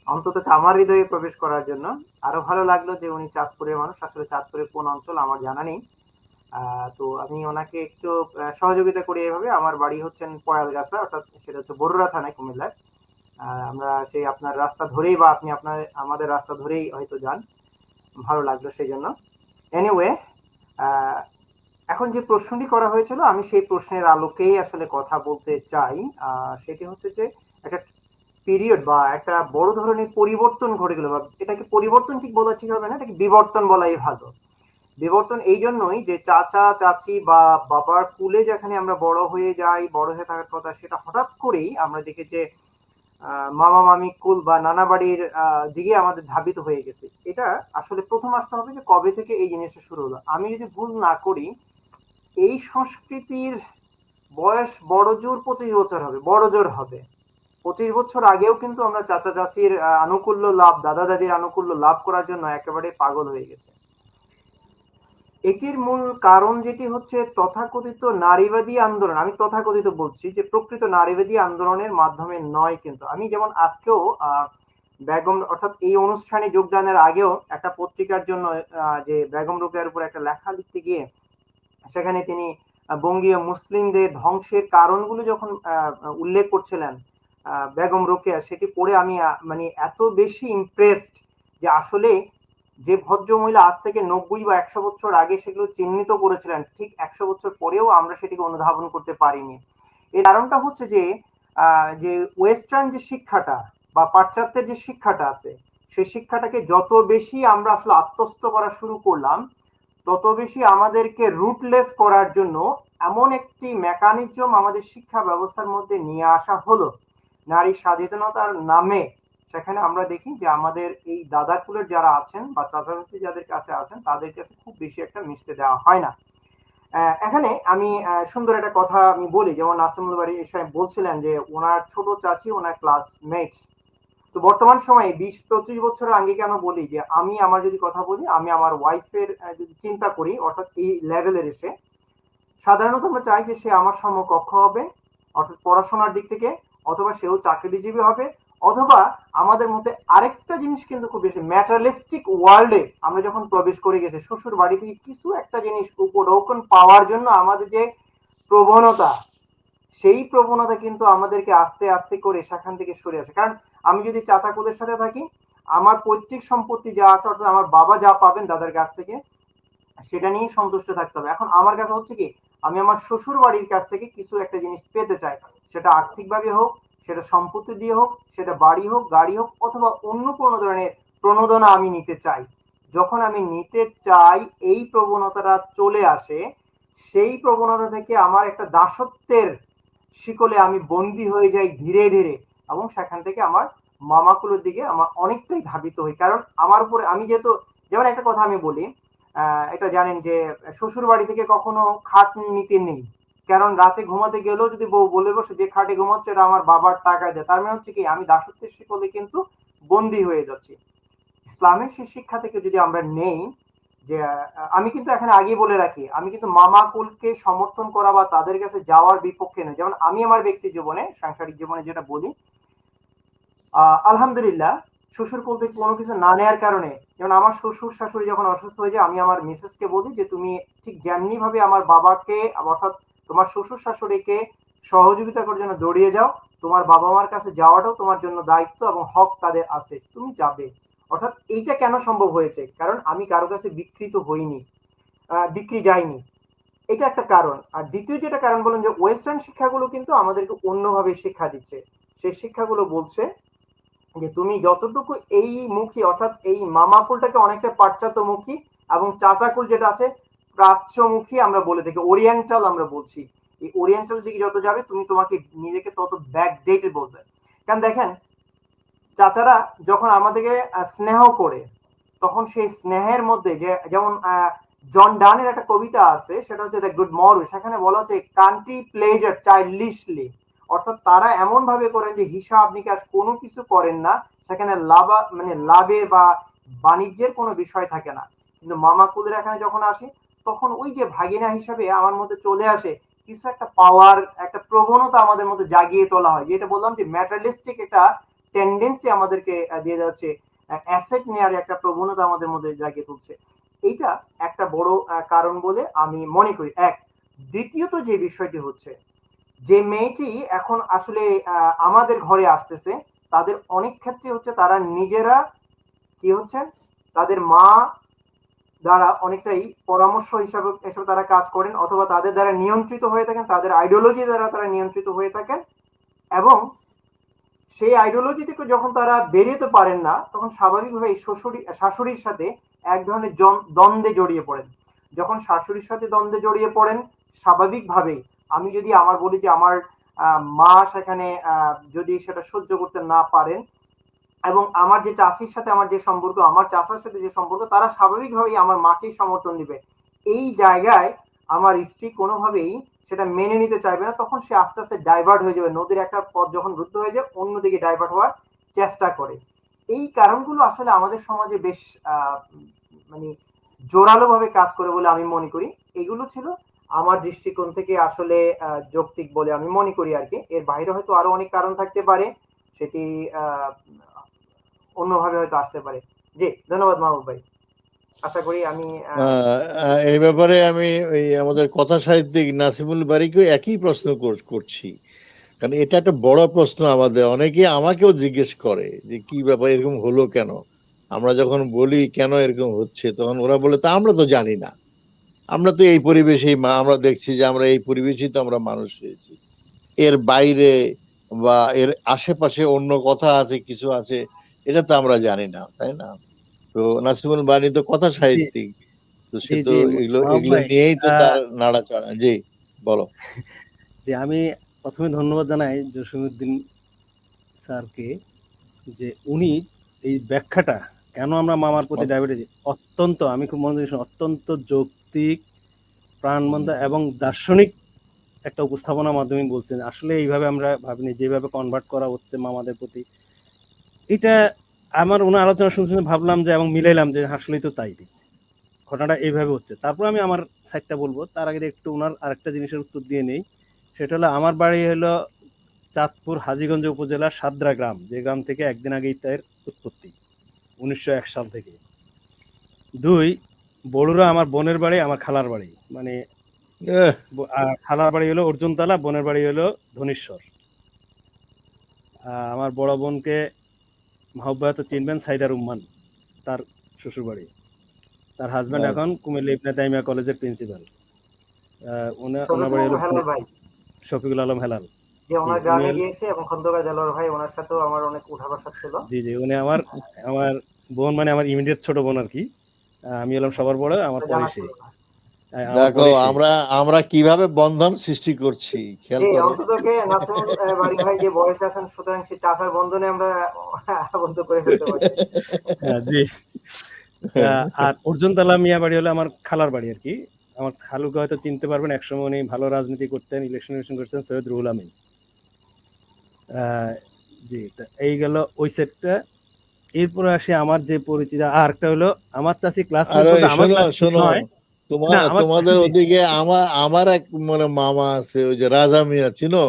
অন্তত আমার হৃদয়ে প্রবেশ করার জন্য। আরো ভালো লাগলো যে উনি চাঁদপুরের মানুষ, আসলে চাঁদপুরের কোন অঞ্চল আমার জানা নেই। তো আমি ওনাকে একটু সহযোগিতা করি এভাবে। আমার বাড়ি হচ্ছেন পয়ালগাছা, অর্থাৎ সেটা হচ্ছে বরুড়া থানায়, কুমিল্লায়। আমরা সেই আপনার রাস্তা ধরেই বা আপনি আমাদের রাস্তা ধরেই হয়তো যান, ভালো লাগলো সেই জন্য। এনিওয়ে, এখন যে প্রশ্নটি করা হয়েছিল, আমি সেই প্রশ্নের আলোকেই আসলে কথা বলতে চাই। সেটি হচ্ছে যে একটা পিরিয়ড বা একটা বড় ধরনের পরিবর্তন ঘটে গেল, বা এটাকে পরিবর্তন ঠিক বলা ঠিক হবে না, এটাকে বিবর্তন বলাই ভালো। বিবর্তন এই জন্যই যে চাচা চাচি বা বাবার কুলে যেখানে আমরা বড় হয়ে যাই, বড় হয়ে থাকার কথা, সেটা হঠাৎ করেই আমরা দেখি যে মামা মামি কুল বা নানা বাড়ির দিকে আমাদের ধাবিত হয়ে গেছে। এটা আসলে প্রথম আসতে হবে যে কবে থেকে এই জিনিসটা শুরু হলো। আমি যদি ভুল না করি, এই সংস্কৃতির বয়স বড় জোর 25 বছর হবে, বড় জোর হবে। 25 বছর আগেও কিন্তু আমরা চাচা চাচির আনুকূল্য লাভ, দাদা দাদির আনুকূল্য লাভ করার জন্য একেবারে পাগল হয়ে গেছে। এটির মূল কারণ যেটি হচ্ছে তথাকথিত নারীবাদী আন্দোলন। আমি তথাকথিত বলছি, যে প্রকৃত নারীবাদী আন্দোলনের মাধ্যমে নয়। কিন্তু আমি যেমন আজকেও বেগম, অর্থাৎ এই অনুষ্ঠানে যোগদানের আগেও একটা পত্রিকার জন্য যে বেগম রোকেয়ার উপর একটা লেখা লিখতে গিয়ে সেখানে তিনি বঙ্গীয় মুসলিমদের ধ্বংসের কারণগুলো যখন উল্লেখ করছিলেন বেগম রোকেয়া, সেটি পড়ে আমি মানে এত বেশি ইমপ্রেসড যে আসলে যে ভদ্র মহিলা আজ থেকে 90 বা 100 বছর আগে সেগুলো চিহ্নিত করেছিলেন, ঠিক 100 বছর পরেও আমরা সেটিকে অনুধাবন করতে পারিনি। এর কারণটা হচ্ছে যে যে ওয়েস্টার্ন যে শিক্ষাটা বা পাশ্চাত্যের যে শিক্ষাটা আছে, সেই শিক্ষাটাকে যত বেশি আমরা আসলে আত্মস্থ করা শুরু করলাম, তত বেশি আমাদেরকে রুটলেস করার জন্য এমন একটি মেকানিজম আমাদের শিক্ষা ব্যবস্থার মধ্যে নিয়ে আসা হলো নারী স্বাধীনতার নামে। সেখানে আমরা দেখি যে আমাদের এই দাদাকুলের যারা আছেন বা চাচা চাচি যাদের কাছে আছেন, তাদের কাছে খুব বেশি একটা মিশতে দেওয়া হয় না। এখানে আমি সুন্দর একটা কথা আমি বলি, যেমন নাসিমুল বাড়ি সাহেব বলছিলেন যে ওনার ছোট চাচি ওনার ক্লাসমেট। তো বর্তমান সময়ে 20-25 বছরের আগে কেন বলি যে আমি আমার যদি কথা বলি, আমি আমার ওয়াইফের যদি চিন্তা করি, অর্থাৎ এই লেভেলের এসে সাধারণত আমরা চাই যে সে আমার সমকক্ষ হবে, অর্থাৎ পড়াশোনার দিক থেকে, অথবা সেও চাকরিজীবী হবে, অথবা আমাদের মধ্যে আরেকটা জিনিস কিন্তু খুব বেশি ম্যাটারিয়ালিস্টিক ওয়ার্ল্ডে আমরা যখন প্রবেশ করে গেছি, শ্বশুর বাড়ি থেকে কিছু একটা জিনিস উপঢৌকন পাওয়ার জন্য আমাদের যে প্রবণতা, সেই প্রবণতা কিন্তু আমাদেরকে আস্তে আস্তে করে সেখান থেকে সরে আসে। কারণ আমি যদি চাচাকুদের সাথে থাকি, আমার পৈতৃক সম্পত্তি যা আছে, অর্থাৎ আমার বাবা যা পাবেন দাদার কাছ থেকে, সেটা নিয়েই সন্তুষ্ট থাকতে হবে। এখন আমার কাছে হচ্ছে কি, আমি আমার শ্বশুর বাড়ির কাছ থেকে কিছু একটা জিনিস পেতে চাই, সেটা আর্থিকভাবে হোক, সেটা সম্পত্তি দিয়ে হোক, সেটা বাড়ি হোক, গাড়ি হোক, অথবা অন্য কোনো ধরনের প্রণোদনা আমি নিতে চাই। যখন আমি নিতে চাই, এই প্রবণতাটা চলে আসে, সেই প্রবণতা থেকে আমার একটা দাসত্বের শিকলে আমি বন্দী হয়ে যাই ধীরে ধীরে, এবং সেখান থেকে আমার মামাকুলোর দিকে আমার অনেকটাই ধাবিত হই। কারণ আমার উপরে আমি যেহেতু, যেমন একটা কথা আমি বলি, এটা জানেন যে শ্বশুর বাড়ি থেকে কখনো খাট নিতে নেই, কারণ রাতে ঘুমাতে গেলেও যদি বউ বলে বসে যে খাটে ঘুমাচ্ছে এটা আমার বাবার টাকায় দেয়, তার মানে হচ্ছে কি আমি দাসত্বের শিকলে কিন্তু বন্দী হয়ে যাচ্ছি। ইসলামের সেই শিক্ষা থেকে যদি আমরা নেই, যে আমি কিন্তু এখানে আগেই বলে রাখি, আমি কিন্তু মামা কুলকে সমর্থন করা বা তাদের কাছে যাওয়ার বিপক্ষে নয়। যেমন আমি আমার ব্যক্তি জীবনে, সাংসারিক জীবনে যেটা বলি, আলহামদুলিল্লাহ শ্বশুর কুল থেকে কোনো কিছু না নেওয়ার কারণে, যেমন আমার শ্বশুর শাশুড়ি যখন অসুস্থ হয়ে যায়, আমি আমার মিসেসকে বলি যে তুমি ঠিক যেমনি ভাবে আমার বাবাকে, অর্থাৎ তোমার শ্বশুর শাশুড়িকে সহযোগিতা করার জন্য দৌড়িয়ে যাও, তোমার বাবা মার কাছে যাওয়াটাও তোমার জন্য দায়িত্ব এবং হক তাদের আছে, তুমি যাবে। অর্থাৎ এইটা কেন সম্ভব হয়েছে, কারণ আমি কারো কাছে বিকৃত হইনি, বিক্রি যায়নি, এটা একটা কারণ। আর দ্বিতীয় যেটা কারণ বলেন, যে ওয়েস্টার্ন শিক্ষাগুলো কিন্তু আমাদেরকে অন্যভাবে শিক্ষা দিচ্ছে। সেই শিক্ষাগুলো বলছে যে তুমি যতটুকু এই মুখী, অর্থাৎ এই মামাকুলটাকে অনেকটা পাশ্চাত্যমুখী, এবং চাচাকুল যেটা আছে প্রাচ্যমুখী আমরা বলে থাকি, ওরিয়েন্টাল আমরা বলছি, এই ওরিয়েন্টাল দিকে যত যাবে তুমি তোমাকে নিজেকে তত ব্যাকডেটেড বলবে। কারণ দেখেন, চাচারা যখন আমাদেরকে স্নেহ করে, তখন সেই স্নেহের মধ্যে যে, যেমন জন ডানের একটা কবিতা আছে, সেটা হচ্ছে দ্য গুড মরু, সেখানে বলা হচ্ছে কান্ট্রি প্লেজার চাইল্ডিশলি, অর্থাৎ তারা এমন ভাবে করেন যে হিসাব নিকাশ কোনো কিছু করেন না, সেখানে মানে লাভের বা বাণিজ্যের কোনো বিষয় থাকে না। কিন্তু মামা কুলের এখানে যখন আসে, তখন ওই যে ভাগিনা হিসাবে আমার মধ্যে চলে আসে কিছু একটা পাওয়ার, একটা প্রবণতা আমাদের মধ্যে জাগিয়ে তোলা হয়, যেটা বললাম যে ম্যাটারিয়ালিস্টিক একটা টেন্ডেন্সি আমাদেরকে দিয়ে যাচ্ছে, অ্যাসেট নেওয়ার একটা প্রবণতা আমাদের মধ্যে জাগিয়ে তুলছে। এইটা একটা বড় কারণ বলে আমি মনে করি। এক, দ্বিতীয়ত যে বিষয়টি হচ্ছে, যে মেয়েটি এখন আসলে আমাদের ঘরে আসতেছে, তাদের অনেক ক্ষেত্রে হচ্ছে তারা নিজেরা কি হচ্ছে, তাদের মা দ্বারা অনেকটাই পরামর্শ হিসাবে এসব তারা কাজ করেন, অথবা তাদের দ্বারা নিয়ন্ত্রিত হয়ে থাকেন, তাদের আইডিওলজি দ্বারা তারা নিয়ন্ত্রিত হয়ে থাকেন, এবং সেই আইডিওলজি থেকে যখন তারা বেরিয়ে পারেন না, তখন স্বাভাবিকভাবে শাশুড়ির সাথে এক ধরনের দ্বন্দ্বে জড়িয়ে পড়েন। যখন শাশুড়ির সাথে দ্বন্দ্বে জড়িয়ে পড়েন, স্বাভাবিকভাবেই আমি যদি আমার বলি যে আমার মা সেখানে যদি সেটা সহ্য করতে না পারেন, এবং আমার যে চাষির সাথে আমার যে সম্পর্ক, আমার চাষার সাথে যে সম্পর্ক, তারা স্বাভাবিকভাবেই আমার মাকেই সমর্থন দিবে। এই জায়গায় আমার স্ত্রী কোনোভাবেই সেটা মেনে নিতে চাইবে না, তখন সে আস্তে আস্তে ডাইভার্ট হয়ে যাবে, নদীর একটা পথ যখন রুদ্ধ হয়ে যায় অন্যদিকে ডাইভার্ট হওয়ার চেষ্টা করে। এই কারণগুলো আসলে আমাদের সমাজে বেশ মানে জোরালো ভাবে কাজ করে বলে আমি মনে করি। এগুলো ছিল আমার দৃষ্টিকোণ থেকে আসলে যৌক্তিক বলে আমি মনে করি আর কি। এর বাইরে হয়তো আরো অনেক কারণ থাকতে পারে, সেটি অন্যভাবে হয়তো আসতে পারে। জি, ধন্যবাদ মাহবুব ভাই। আশা করি আমি এই ব্যাপারে আমি ওই আমাদের কথা সাহিত্যিক নাসিমুল বারীকেও একই প্রশ্ন করছি, কারণ এটা একটা বড় প্রশ্ন আমাদের, অনেকে আমাকেও জিজ্ঞেস করে যে কি ব্যাপার এরকম হলো কেন। আমরা যখন বলি কেন এরকম হচ্ছে, তখন ওরা বলে তা আমরা তো জানি না, আমরা তো এই পরিবেশেই আমরা দেখছি যে আমরা এই পরিবেশেই তো আমরা মানুষ হয়েছি, এর বাইরে বা এর আশেপাশে অন্য কথা আছে, কিছু আছে, এটা তো আমরা জানি না, তাই না? তো নাসিমুল বারী তো কথা সাহিত্যিক, তো সে তো এগুলো নিয়েই তো তার নাড়াচাড়া। জি বলো। যে আমি প্রথমে ধন্যবাদ জানাই জসীমউদ্দিন স্যারকে, যে উনি এই ব্যাখ্যাটা কেন আমরা মামার প্রতি ডায়াবেটিস, অত্যন্ত, আমি খুব মনে করি অত্যন্ত যৌক্তিক, প্রাণবন্ত এবং দার্শনিক একটা উপস্থাপনার মাধ্যমে বলছেন। আসলে এইভাবে আমরা ভাবিনি, যেভাবে কনভার্ট করা হচ্ছে মামাদের প্রতি, এটা আমার ওনার আলোচনা শুনতে ভাবলাম যে, এবং মিলাইলাম যে আসলেই তো তাই, ঘটনাটা এইভাবে হচ্ছে। তারপর আমি আমার সাইডটা বলবো, তার আগে একটু ওনার আরেকটা জিনিসের উত্তর দিয়ে নেই। সেটা হলো, আমার বাড়ি হলো চাঁদপুর হাজীগঞ্জ উপজেলার সাদরা গ্রাম, যে গ্রাম থেকে একদিন আগেই তার উৎপত্তি, 1901 সাল থেকে। 2, বড়ুরা আমার বোনের বাড়ি, আমার খালার বাড়ি, মানে খালার বাড়ি হলো অর্জুনতলা, বোনের বাড়ি হলো ধনেশ্বর। আমার বড় বোনকে মাহবুব তো চিনবেন, সাইদার উম্মান, তার শ্বশুর বাড়ি। তার হাজবেন্ড এখন কুমিল্লা ইবনে তাইমিয়া কলেজের প্রিন্সিপাল। ওনার বাড়ি হলো শফিকুল আলম হেলাল। যে ওনার গ্রামে গিয়েছে, এবং খন্দকার দেলোয়ার ভাই, ওনার সাথেও আমার অনেক উঠা বসা ছিল। জি জি, উনি আমার বোন, মানে আমার ইমিডিয়েট ছোট বোন আর কি। আমি হলাম সবার বড়, আমার পরে সে। দেখো আমরা কিভাবে বন্ধন সৃষ্টি করছি, খেয়াল করো। অন্ততকে নাসিমুল বারী ভাই যে বয়সে আছেন, সুতরাং সে চাচার বন্ধনে আমরা আবদ্ধ করে ফেলতে পারি। জি। আর অর্জুনতলা মিয়া বাড়ি হলো আমার খালার বাড়ি আর কি। আমার খালুকে হয়তো চিনতে পারবেন, একসময় উনি ভালো রাজনীতি করতেন, ইলেকশন করতেন, সৈয়দ রুহুল আমিন। জি, এই গেল ওই সেটটা। এরপরে আসে আমার যে পরিচিত আর একটা হলো আমার চাচি ক্লাসমেট, শোনো, তোমাদের ওদিকে আমার এক মানে মামা আছে, ওই যে রাজা মিয়া, চিনো?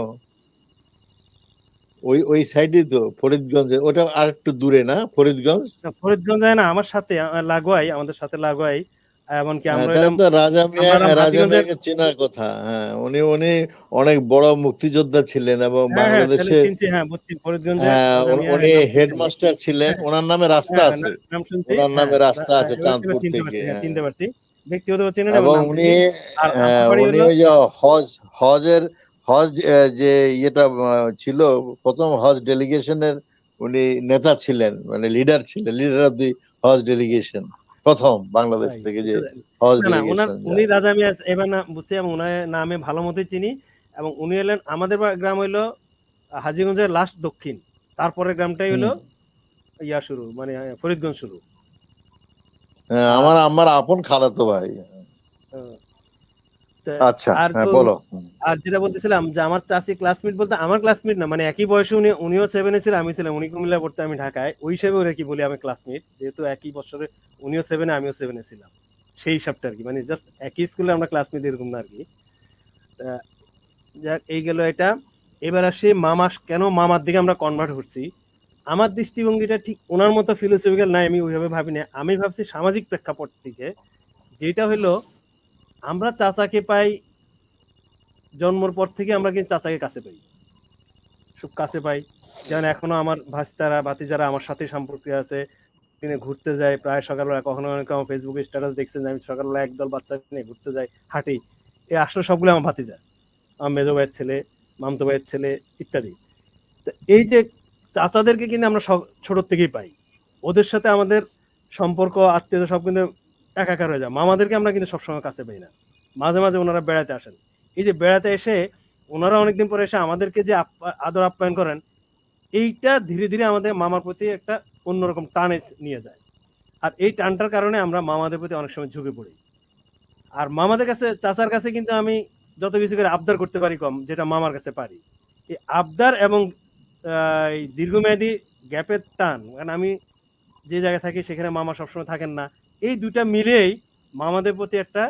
ওই সাইডে তো ফরিদগঞ্জে, ওটা আর একটু দূরে না? ফরিদগঞ্জ না, আমার সাথে লাগোয়াই, আমাদের সাথে লাগোয়াই। এমনকি আমরা রাজা মিয়াকে চেনার কথা। হ্যাঁ, উনি অনেক বড় মুক্তিযোদ্ধা ছিলেন, এবং বাংলাদেশে উনি হেডমাস্টার ছিলেন। ওনার নামে রাস্তা আছে, চাঁদপুর থেকে। চিনতে পারছি ব্যক্তিগত, এবং উনি ওই যে হজ যে ইয়েটা ছিল, প্রথম হজ ডেলিগেশনের উনি নেতা ছিলেন, মানে leader of the Hajj delegation, প্রথম বাংলাদেশ থেকে যে হজ ডেলিগেশন। উনি রাজা মিয়া, এবার না বুঝছি, এবং ওনার নামে ভালো মতোই চিনি। এবং উনি এলেন, আমাদের গ্রাম হইলো হাজীগঞ্জের লাস্ট দক্ষিণ, তারপরে গ্রামটাই হলো ইয়া শুরু, মানে ফরিদগঞ্জ শুরু। আমার আপন খালাতো ভাই। আচ্ছা, বলো। আর যেটা বলতেছিলাম, যে আমার চাচি ক্লাসমেট বলতে আমার ক্লাসমেট না, মানে একই বয়সে উনিও 7 এ ছিলেন, আমি ছিলাম, উনি কুমিল্লা পড়তে, আমি ঢাকায়, ওই হিসেবে ওরা কি বলি আমি ক্লাসমেট, যেহেতু একই বছরে উনিও 7 এ আমিও 7 এ ছিলাম, সেই হিসাবটা আর কি, মানে জাস্ট একই স্কুলে আমরা ক্লাসমেট, এরকম না আর কি। যাক, এই গেল এটা। এবার আসি কেন মামার দিকে আমরা কনভার্ট হচ্ছি। আমার দৃষ্টিভঙ্গিটা ঠিক ওনার মতো ফিলোসফিক্যাল নাই, আমি ওইভাবে ভাবি না। আমি ভাবছি সামাজিক প্রেক্ষাপট থেকে, যেটা হলো আমরা চাচাকে পাই জন্মের পর থেকে, আমরা কিন্তু চাচাকে কাছে পাই, খুব কাছে পাই। যেমন এখনো আমার ভাতিজারা আমার সাথে সম্পর্কে আছে, দিনে ঘুরতে যায় প্রায় সকালবেলা, কখনো আমার ফেসবুকে স্ট্যাটাস দেখছেন যে আমি সকালবেলা একদল বাচ্চা নিয়ে ঘুরতে যাই, হাঁটি। এই আসলে সবগুলো আমার ভাতিজা, আমার মেজো ভাইয়ের ছেলে, মামতো ভাইয়ের ছেলে ইত্যাদি। এই যে চাচাদেরকে কিন্তু আমরা ছোট থেকেই পাই, ওদের সাথে আমাদের সম্পর্ক, আত্মীয়তা সব কিন্তু একাকার হয়ে যায়। মামাদেরকে আমরা কিন্তু সবসময় কাছে পাই না, মাঝে মাঝে ওনারা বেড়াতে আসেন। এই যে বেড়াতে এসে ওনারা অনেকদিন পরে এসে আমাদেরকে যে আদর আপ্যায়ন করেন, এইটা ধীরে ধীরে আমাদের মামার প্রতি একটা অন্যরকম টানে নিয়ে যায়। আর এই টানটার কারণে আমরা মামাদের প্রতি অনেক সময় ঝুঁকে পড়ি। আর মামাদের কাছে, চাচার কাছে কিন্তু আমি যত কিছু করে আবদার করতে পারি কম, যেটা মামার কাছে পারি। এই আবদার এবং এই দীর্ঘমেয়াদী গ্যাপের টান, কারণ আমি যে জায়গায় থাকি সেখানে মামা সবসময় থাকেন না, এই দুইটা মিলেই মামাদের প্রতি একটা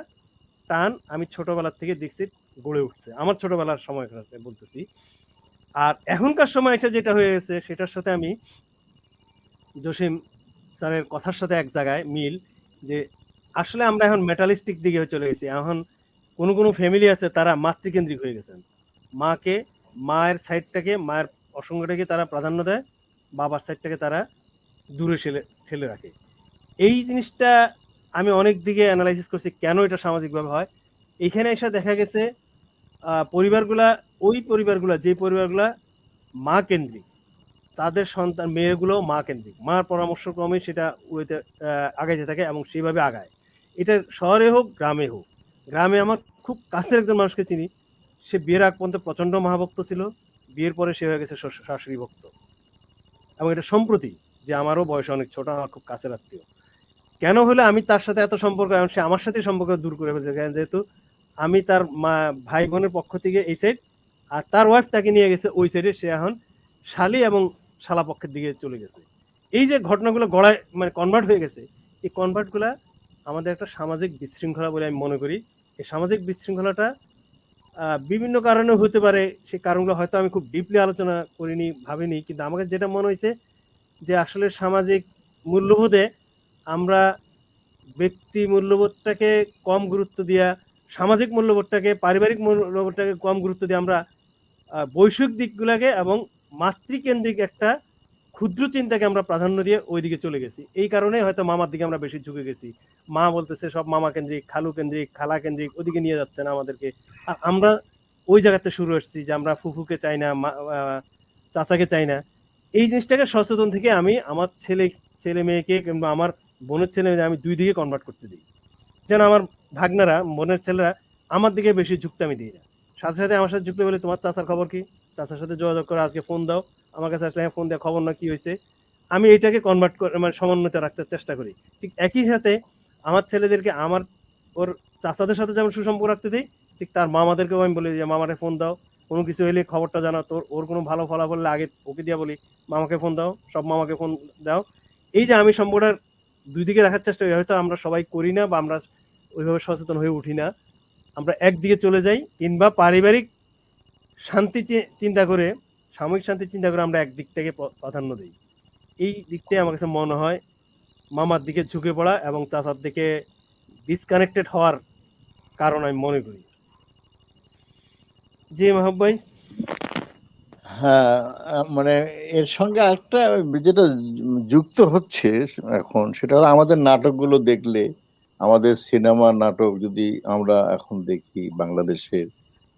টান আমি ছোটবেলার থেকে দেখছি গড়ে উঠছে, আমার ছোটবেলার সময় বলতেছি। আর এখনকার সময় এসে যেটা হয়ে গেছে সেটার সাথে আমি জসিম স্যারের কথার সাথে এক জায়গায় মিল, যে আসলে আমরা এখন মেটালিস্টিক দিকে চলে গেছি। এখন কোনো কোনো ফ্যামিলি আছে তারা মাতৃকেন্দ্রিক হয়ে গেছেন, মাকে, মায়ের সাইডটাকে, মায়ের অসঙ্গটাকে তারা প্রাধান্য দেয়, বাবার সাইডটাকে তারা দূরে ঠেলে রাখে। এই জিনিসটা আমি অনেক দিকে অ্যানালাইসিস করছি কেন এটা সামাজিকভাবে হয়। এখানে এসে দেখা গেছে পরিবারগুলা, ওই পরিবারগুলা, যে পরিবারগুলা মা কেন্দ্রিক, তাদের সন্তান মেয়েগুলো মা কেন্দ্রিক, মার পরামর্শক্রমে সেটা ওইতে আগাইতে থাকে এবং সেইভাবে আগায়। এটা শহরে হোক গ্রামে হোক। গ্রামে আমার খুব কাছের একজন মানুষকে চিনি, সে বিয়ের আগ পর্যন্ত প্রচন্ড মহাভক্ত ছিল, বিয়ের পরে সে হয়ে গেছে শাশুড়ি ভক্ত। এবং এটা সম্প্রতি, যে আমারও বয়স অনেক ছোট, আমার খুব কাছের আত্মীয়। কেন হলে আমি তার সাথে এত সম্পর্ক, এবং সে আমার সাথে সম্পর্ক দূর করে ফেলছে, যেহেতু আমি তার ভাই বোনের পক্ষ থেকে এই সাইড, আর তার ওয়াইফ তাকে নিয়ে গেছে ওই সাইডে, সে এখন শালি এবং শালা পক্ষের দিকে চলে গেছে। এই যে ঘটনাগুলো গড়ায় মানে কনভার্ট হয়ে গেছে, এই কনভার্টগুলা আমাদের একটা সামাজিক বিশৃঙ্খলা বলে আমি মনে করি। এই সামাজিক বিশৃঙ্খলাটা বিভিন্ন কারণে হতে পারে, সেই কারণগুলো হয়তো আমি খুব ডিপলি আলোচনা করিনি, ভাবিনি, কিন্তু আমাকে যেটা মনে হয়েছে যে আসলে সামাজিক মূল্যবোধে আমরা ব্যক্তি মূল্যবোধটাকে কম গুরুত্ব দিয়া, সামাজিক মূল্যবোধটাকে, পারিবারিক মূল্যবোধটাকে কম গুরুত্ব দিয়ে আমরা বৈষয়িক দিকগুলোকে এবং মাতৃকেন্দ্রিক একটা ক্ষুদ্র চিন্তাকে আমরা প্রাধান্য দিয়ে ওইদিকে চলে গেছি। এই কারণে হয়তো মামার দিকে আমরা বেশি ঝুঁকে গেছি। মা বলতেছে সব মামা কেন্দ্রিক, খালু কেন্দ্রিক, খালা কেন্দ্রিক, ওদিকে নিয়ে যাচ্ছে না আমাদেরকে। আর আমরা ওই জায়গাতে শুরু আসছি যে আমরা ফুফুকে চাই না, চাচাকে চাই না। এই জিনিসটাকে সচেতন থেকে আমি আমার ছেলে মেয়েকে কিংবা আমার বোনের ছেলে মেয়ে আমি দুই দিকে কনভার্ট করতে দিই, যেন আমার ভাগনারা, বোনের ছেলেরা আমার দিকে বেশি ঝুঁকতে আমি দিই না। সাথে সাথে আমার সাথে ঝুঁকতে বলে তোমার চাচার খবর কি, চাচার সাথে যোগাযোগ করে আজকে ফোন দাও, আমার কাছে আসলে ফোন দেওয়া খবর না কি হয়েছে, আমি এইটাকে কনভার্ট করে মানে সমন্বয়তা রাখতে চেষ্টা করি। ঠিক একই সাথে আমার ছেলেদেরকে আমার ওর চাচাদের সাথে যেমন সুসম্পর্ক রাখতে দিই, ঠিক তার মামাদেরকেও আমি বলি যে মামারে ফোন দাও, কোনো কিছু হলে খবরটা জানা, তোর ওর কোনো ভালো ফলাফল হলে আগে ওকে দিয়ে বলি মামাকে ফোন দাও, সব মামাকে ফোন দাও। এই যে আমি সম্পর্কটা দুই দিকে রাখার চেষ্টা করি, হয়তো আমরা সবাই করি না বা আমরা ওইভাবে সচেতন হয়ে উঠি না, আমরা একদিকে চলে যাই, কিংবা পারিবারিক শান্তি চিন্তা করে, সাময়িক শান্তি চিন্তা করে আমরা একদিক থেকে প্রাধান্য দিই। এই দিকটাই আমার কাছে মনে হয় মামার দিকে ঝুঁকে পড়া এবং চাচার দিকে ডিসকানেক্টেড হওয়ার কারণ আমি মনে করি। জি মাহবুব ভাই। হ্যাঁ, মানে এর সঙ্গে একটা যেটা যুক্ত হচ্ছে এখন, সেটা হলো আমাদের নাটকগুলো দেখলে, আমাদের সিনেমা নাটক যদি আমরা এখন দেখি বাংলাদেশের,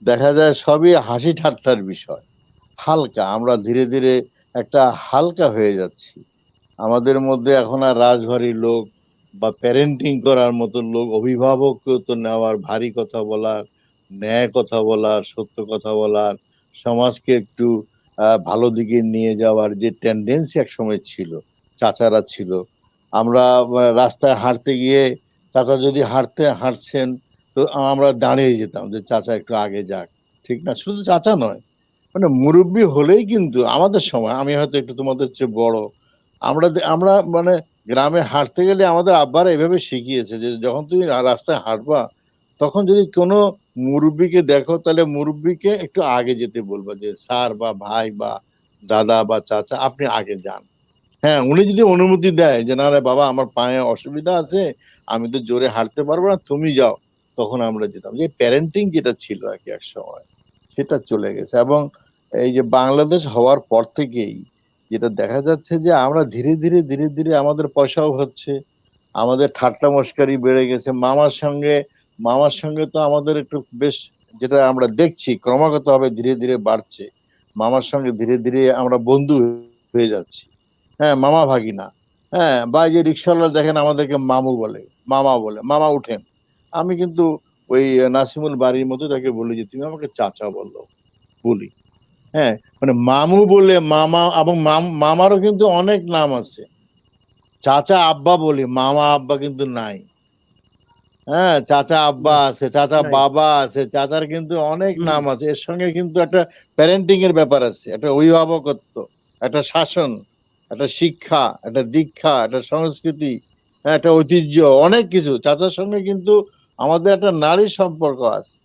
দেখা যায় সবই হাসি ঠাট্টার বিষয়, হালকা। আমরা ধীরে ধীরে একটা হালকা হয়ে যাচ্ছি। আমাদের মধ্যে এখন আর রাজভারী লোক বা প্যারেন্টিং করার মতো লোক, অভিভাবকত্ব নেওয়ার, ভারী কথা বলার, ন্যায় কথা বলার, সত্য কথা বলার, সমাজকে একটু ভালো দিকে নিয়ে যাওয়ার যে টেন্ডেন্সি একসময় ছিল, চাচারা ছিল। আমরা রাস্তায় হাঁটতে গিয়ে চাচা যদি হাঁটছেন, তো আমরা দাঁড়িয়ে যেতাম যে চাচা একটু আগে যাক, ঠিক না? শুধু চাচা নয়, মানে মুরব্বী হলেই কিন্তু আমাদের সময়, আমি হয়তো একটু তোমাদের চেয়ে বড়, আমরা মানে গ্রামে হাঁটতে গেলে আমাদের আব্বারা এভাবে শিখিয়েছে যে যখন তুমি রাস্তায় হাঁটবা, তখন যদি কোনো মুরব্বীকে দেখো, তাহলে মুরব্বীকে একটু আগে যেতে বলবা, যে স্যার বা ভাই বা দাদা বা চাচা আপনি আগে যান। হ্যাঁ, উনি যদি অনুমতি দেয় যে না রে বাবা, আমার পায়ে অসুবিধা আছে, আমি তো জোরে হাঁটতে পারবো না, তুমি যাও, তখন আমরা যেতাম। যে প্যারেন্টিং যেটা ছিল আর কি এক সময়, সেটা চলে গেছে। এবং এই যে বাংলাদেশ হওয়ার পর থেকেই যেটা দেখা যাচ্ছে যে আমরা ধীরে ধীরে আমাদের পয়সাও হচ্ছে, আমাদের ঠাট্টা মস্কারি বেড়ে গেছে। মামার সঙ্গে তো আমাদের একটু বেশ, যেটা আমরা দেখছি ক্রমাগত ভাবে ধীরে ধীরে বাড়ছে, মামার সঙ্গে ধীরে ধীরে আমরা বন্ধু হয়ে যাচ্ছি। হ্যাঁ, মামা ভাগিনা। হ্যাঁ, বা যে রিক্সাওয়ালা দেখেন আমাদেরকে মামু বলে, মামা উঠেন। আমি কিন্তু ওই নাসিমুল বাড়ির মতো তাকে বলি যে তুমি আমাকে চাচা বললো। বলি। হ্যাঁ, মানে মামু বলে মামা, এবং মামারও কিন্তু অনেক নাম আছে। চাচা আব্বা বলি, মামা আব্বা কিন্তু নাই। হ্যাঁ, চাচা আব্বা আছে, চাচা নাই। বাবা আছে, চাচার কিন্তু অনেক হুম। নাম আছে। এর সঙ্গে কিন্তু একটা প্যারেন্টিং এর ব্যাপার আছে, একটা অভিভাবকত্ব, একটা শাসন, একটা শিক্ষা, একটা দীক্ষা, একটা সংস্কৃতি, হ্যাঁ, একটা ঐতিহ্য, অনেক কিছু। চাচার সঙ্গে কিন্তু আমাদের একটা নারী সম্পর্ক আছে।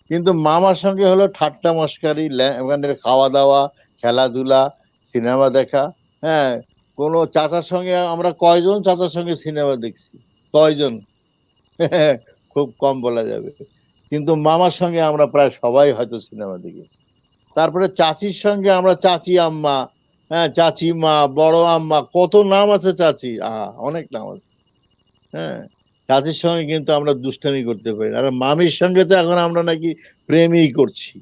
কিন্তু মামার সঙ্গে হলো ঠাট্টা মস্কারি, ওখানে খাওয়া দাওয়া, খেলাধুলা, সিনেমা দেখা। হ্যাঁ, কোন চাচার সঙ্গে আমরা কয়জন চাচার সঙ্গে সিনেমা দেখছি, কয়জন? খুব কম বলা যাবে। কিন্তু মামার সঙ্গে আমরা প্রায় সবাই হয়তো সিনেমা দেখেছি। তারপরে চাচির সঙ্গে আমরা চাচি আম্মা, হ্যাঁ, চাচি মা, বড় আম্মা, কত নাম আছে চাচি, অনেক নাম আছে। হ্যাঁ, চাচির সঙ্গে কিন্তু আমরা দুষ্টামি করতে পারি না। আর মামির সঙ্গে তো এখন আমরা নাকি প্রেমই করছি।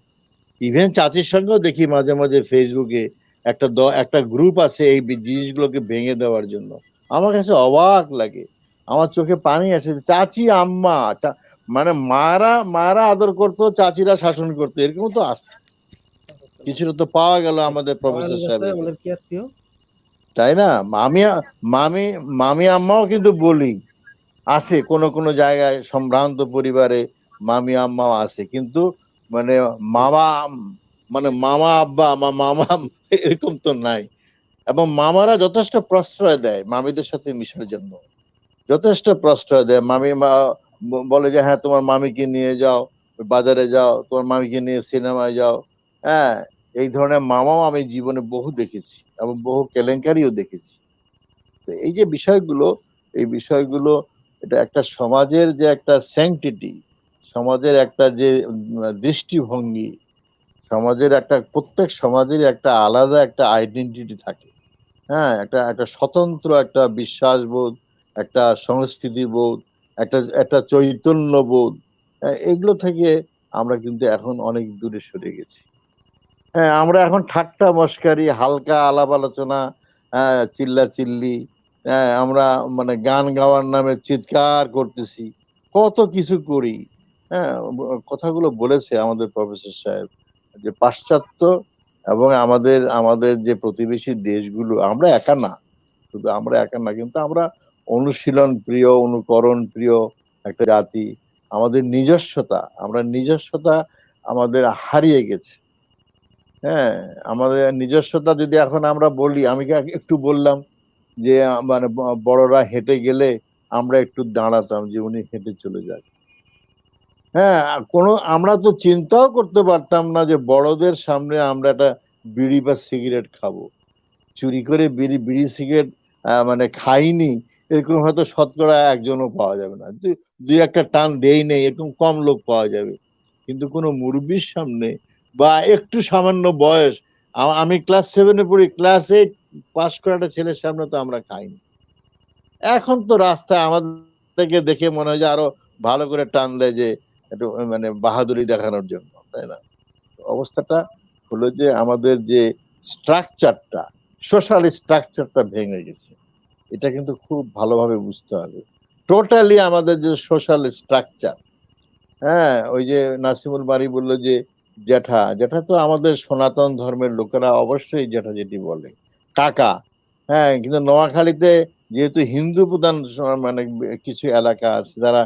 ইভেন চাচির সঙ্গেও দেখি মাঝে মাঝে ফেসবুকে একটা গ্রুপ আছে এই জিনিসগুলোকে ভেঙে দেওয়ার জন্য। আমার কাছে অবাক লাগে, আমার চোখে পানি আসে। চাচি আম্মা, মানে মারা আদর করতো, চাচিরা শাসন করতো, এরকম তো আছে। কিছুটা তো পাওয়া গেল আমাদের প্রফেসর সাহেবের কাছে, আমাদের কি আত্মীয়? তাই না? মামি মামি মামি আম্মাও কিন্তু বলি আছে, কোন কোন জায়গায় সম্ভ্রান্ত পরিবারে মামি আম্মাও আছে, কিন্তু মানে মামা, মানে মামা আব্বা মামা এরকম তো নাই। এবং মামারা যথেষ্ট প্রশ্রয় দেয় মামিদের সাথে মিশার জন্য, যথেষ্ট প্রশ্রয় দেয়। বলে যে হ্যাঁ, তোমার মামিকে নিয়ে যাও, বাজারে যাও, তোমার মামিকে নিয়ে সিনেমায় যাও। হ্যাঁ, এই ধরনের মামাও আমি জীবনে বহু দেখেছি এবং বহু কেলেঙ্কারিও দেখেছি। তো এই যে বিষয়গুলো, এই বিষয়গুলো, এটা একটা সমাজের যে একটা স্যাংটিটি, সমাজের একটা যে দৃষ্টিভঙ্গি, সমাজের একটা, প্রত্যেক সমাজের একটা আলাদা একটা আইডেন্টিটি থাকে। হ্যাঁ, একটা একটা স্বতন্ত্র একটা বিশ্বাসবোধ, একটা সংস্কৃতি বোধ, একটা একটা চৈতন্য বোধ, এগুলো থেকে আমরা কিন্তু এখন অনেক দূরে সরে গেছি। হ্যাঁ, আমরা এখন ঠাট্টা মস্কারি, হালকা আলাপ আলোচনা, চিল্লা চিল্লি, আমরা মানে গান গাওয়ার নামে চিৎকার করতেছি, কত কিছু করি। হ্যাঁ, কথাগুলো বলেছে আমাদের প্রফেসর সাহেব, যে পাশ্চাত্য এবং আমাদের আমাদের যে প্রতিবেশী দেশগুলো, আমরা একা না, শুধু আমরা একা না, কিন্তু আমরা অনুশীলন প্রিয়, অনুকরণ প্রিয় একটা জাতি। আমাদের নিজস্বতা, আমরা নিজস্বতা আমাদের হারিয়ে গেছে। হ্যাঁ, আমাদের নিজস্বতা যদি এখন আমরা বলি, আমি একটু বললাম যে মানে বড়রা হেঁটে গেলে আমরা একটু দাঁড়াতাম যে উনি হেঁটে চলে যাক। হ্যাঁ, আমরা তো চিন্তাও করতে পারতাম না যে বড়দের সামনে আমরা একটা বিড়ি বা সিগারেট খাবো। চুরি করে বিড়ি সিগারেট মানে খাইনি এরকম হয়তো শতকরা একজনও পাওয়া যাবে না, দুই একটা টান দেই নেই এরকম কম লোক পাওয়া যাবে। কিন্তু কোনো মুরব্বির সামনে বা একটু সামান্য বয়স, আমি ক্লাস 7-এ পড়ি, ক্লাস 8 পাস করা একটা ছেলের সামনে তো আমরা খাইনি। এখন তো রাস্তায় আমাদেরকে দেখে মনে হয় যে আরো ভালো করে টান দেয়, যে একটু মানে বাহাদুরি দেখানোর জন্য, তাই না? অবস্থাটা হলো যে আমাদের যে স্ট্রাকচারটা, সোশ্যাল স্ট্রাকচারটা ভেঙে গেছে। এটা কিন্তু খুব ভালোভাবে বুঝতে হবে। টোটালি আমাদের যে সোশ্যাল স্ট্রাকচার, হ্যাঁ, ওই যে নাসিমুল বারী বললো যে জ্যাঠা, জ্যাঠা তো আমাদের সনাতন ধর্মের লোকেরা অবশ্যই জ্যাঠা জেঠি বলে, কাকা। হ্যাঁ, কিন্তু নোয়াখালীতে যেহেতু হিন্দু প্রধান মানে কিছু এলাকা আছে, যারা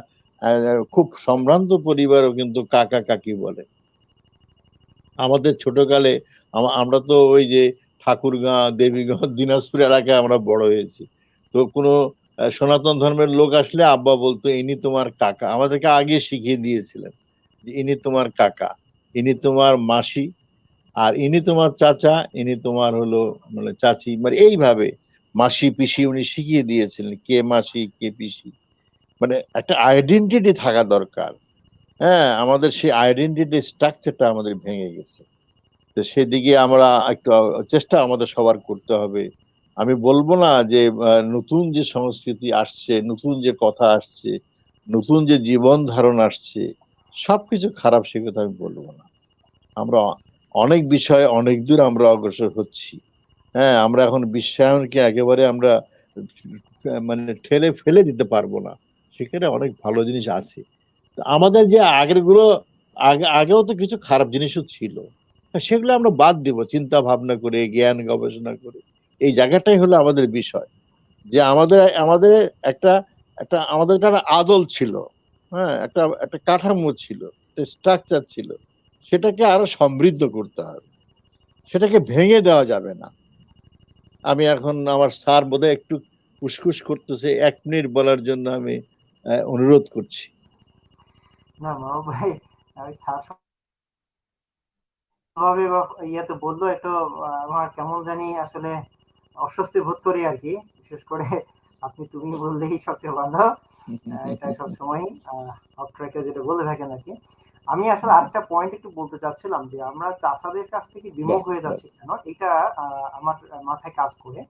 খুব সম্ভ্রান্ত পরিবারও কিন্তু কাকা কাকি বলে। আমাদের ছোটকালে আমরা তো ওই যে ঠাকুরগাঁ, দেবীগঞ্জ, দিনাজপুর এলাকায় আমরা বড় হয়েছি। তো কোনো সনাতন ধর্মের লোক আসলে আব্বা বলতো ইনি তোমার কাকা, আমাদেরকে আগে শিখিয়ে দিয়েছিলেন যে ইনি তোমার কাকা, ইনি তোমার মাসি, আর ইনি তোমার চাচা, ইনি তোমার হলো মানে চাচি, মানে এইভাবে মাসি পিসি উনি শিখিয়ে দিয়েছিলেন, কে মাসি কে পিসি। মানে একটা আইডেন্টিটি থাকা দরকার। হ্যাঁ, আমাদের সেই আইডেন্টিটি স্ট্রাকচারটা আমাদের ভেঙে গেছে। তো সেদিকে আমরা একটু চেষ্টা আমাদের সবার করতে হবে। আমি বলবো না যে নতুন যে সংস্কৃতি আসছে, নতুন যে কথা আসছে, নতুন যে জীবন ধারণ আসছে, সবকিছু খারাপ, সে কথা আমি বলবো না। আমরা অনেক বিষয়ে অনেক দূর আমরা অগ্রসর হচ্ছি। হ্যাঁ, আমরা এখন বিশ্বায়নকে একেবারে আমরা মানে ঠেলে ফেলে দিতে পারবো না, সেখানে অনেক ভালো জিনিস আছে। আমাদের যে আগের গুলো, আগেও তো কিছু খারাপ জিনিসও ছিল, সেগুলো আমরা বাদ দিব চিন্তা ভাবনা করে, জ্ঞান গবেষণা করে। এই জায়গাটাই হলো আমাদের বিষয়, যে আমাদের আমাদের একটা একটা আমাদের একটা আদল ছিল, হ্যাঁ, একটা একটা কাঠামো ছিল, স্ট্রাকচার ছিল, সেটাকে আরো সমৃদ্ধ করতে হবে, সেটাকে ভেঙে দেওয়া যাবে না। আমি এখন আমার স্যার বোধহয় একটু উসখুস করতেছে, 1 মিনিট বলার জন্য আমি অনুরোধ করছি। না মাহবুব ভাই, ওই স্যার ভাবে বা ইয়েতে বললো একটু আমার কেমন জানি আসলে অস্বস্তি বোধ করি আর কি। বিশেষ করে আপনি তুমি বললেই সবচেয়ে ভালো। এটা সবসময় অফ ট্র্যাকে যেটা বলে থাকেন আর কি। আমি আসলে আরেকটা পয়েন্ট একটু বলতে চাচ্ছিলাম যে আমরা চাষাদের কাছ থেকে বিমুখ হয়ে যাচ্ছি কেন, এটা আমার মাথায় কাজ করে।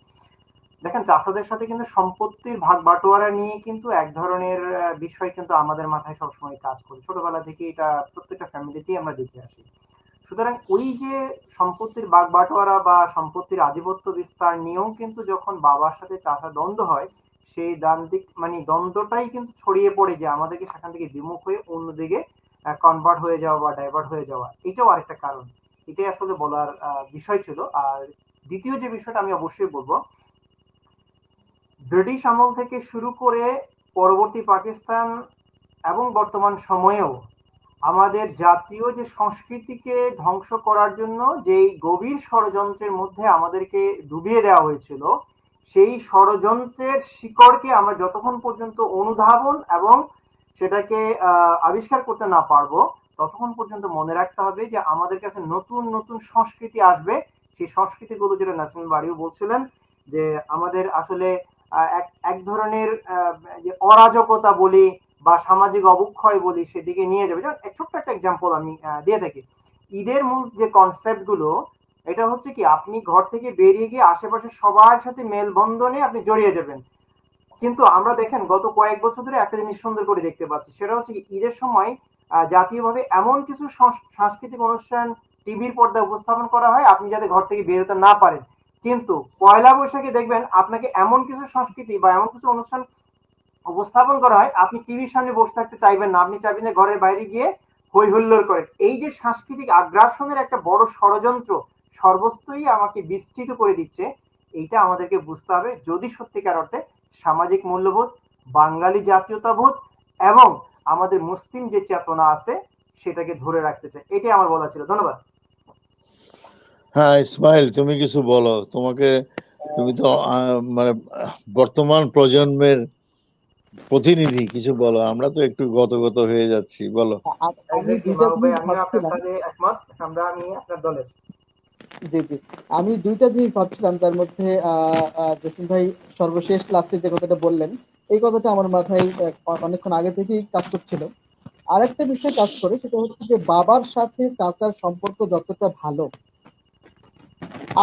দেখেন, চাষাদের সাথে কিন্তু সম্পত্তির ভাগ বাটোয়ারা নিয়ে কিন্তু এক ধরনের বিষয় কিন্তু আমাদের মাথায় সবসময় কাজ করে। ছোটবেলা থেকে এটা প্রত্যেকটা ফ্যামিলিতেই আমরা দেখে আসি। সুতরাং ওই যে সম্পত্তির ভাগ বাটোয়ারা বা সম্পত্তির আধিপত্য বিস্তার নিয়েও কিন্তু যখন বাবার সাথে চাচা দ্বন্দ্ব হয়, সেই দ্বান্দ্বিক মানে দ্বন্দ্বটাই কিন্তু ছড়িয়ে পড়ে যে আমাদেরকে সেখান থেকে বিমুখ হয়ে অন্যদিকে কনভার্ট হয়ে যাওয়া বা ডাইভার্ট হয়ে যাওয়া। এটাও আরেকটা কারণ। এটাই আসলে বলার বিষয় ছিল। আর দ্বিতীয় যে বিষয়টা আমি অবশ্যই বলবো, ব্রিটিশ আমল থেকে শুরু করে পরবর্তী পাকিস্তান এবং বর্তমান সময়েও আমাদের জাতীয় যে সংস্কৃতিকে ধ্বংস করার জন্য যেই গভীর ষড়যন্ত্রের মধ্যে আমাদেরকে ডুবিয়ে দেওয়া হয়েছিল, সেই ষড়যন্ত্রের শিকড়কে আমরা যতক্ষণ পর্যন্ত অনুধাবন এবং সেটাকে আবিষ্কার করতে না পারবো, ততক্ষণ পর্যন্ত মনে রাখতে হবে যে আমাদের কাছে নতুন নতুন সংস্কৃতি আসবে। সেই সংস্কৃতিগুলো, যেটা নাসিম বাড়িও বলছিলেন, যে আমাদের আসলে এক ধরনের যে অরাজকতা বলি বা সামাজিক অবক্ষয় বলি, সেদিকে নিয়ে যাবে। যেমন ছোট্ট একটা এক্সাম্পল আমি দিয়ে থাকি। ঈদের মূল যে কনসেপ্ট গুলো, এটা হচ্ছে কি, আপনি ঘর থেকে বেরিয়ে গিয়ে আশেপাশে সবার সাথে মেলবন্ধনে আপনি জড়িয়ে যাবেন। কিন্তু আমরা দেখেন গত কয়েক বছর ধরে একটা জিনিস সুন্দর করে দেখতে পাচ্ছি, সেটা হচ্ছে কি, ঈদের সময় জাতীয়ভাবে এমন কিছু সাংস্কৃতিক অনুষ্ঠান টিভির পর্দায় উপস্থাপন করা হয় আপনি যাতে ঘর থেকে বেরোতে না পারেন। কিন্তু পয়লা বৈশাখে দেখবেন আপনাকে এমন কিছু সংস্কৃতি বা এমন কিছু অনুষ্ঠান উপস্থাপন করা হয় আপনি টিভির সামনে বসে থাকতে চাইবেন না, আপনি চাইবেন যে ঘরের বাইরে গিয়ে হই হুল্লোড় করেন। এই যে সাংস্কৃতিক আগ্রাসনের একটা বড় ষড়যন্ত্র সর্বস্তই আমাকে বিস্তৃত করে দিচ্ছে, এইটা আমাদেরকে বুঝতে হবে যদি সত্যিকার অর্থে সামাজিক মূল্যবোধ, বাঙালি জাতীয়তাবোধ এবং আমাদের মুসলিম যে চেতনা আছে সেটাকে ধরে রাখতে চাই। এটাই আমার বলা ছিল। ধন্যবাদ। হ্যাঁ ইসমাইল, তুমি কিছু বলো। তুমি তো মানে বর্তমান প্রজন্মের প্রতিনিধি, কিছু বলো। আমরা তো একটু গত হয়ে যাচ্ছি, বলো। আমি দুইটা জিনিস ভাবছিলাম। আমি আপনার দলের। জি জি, আমি দুইটা জিনিস ভাবছিলাম, তার মধ্যে জসিম ভাই সর্বশেষ লাস্টে যে কথাটা বললেন, এই কথাটা আমার মাথায় অনেকক্ষণ আগে থেকেই কাজ করছিল। আরেকটা বিষয় কাজ করে, সেটা হচ্ছে যে বাবার সাথে চাচার সম্পর্ক যতটা ভালো,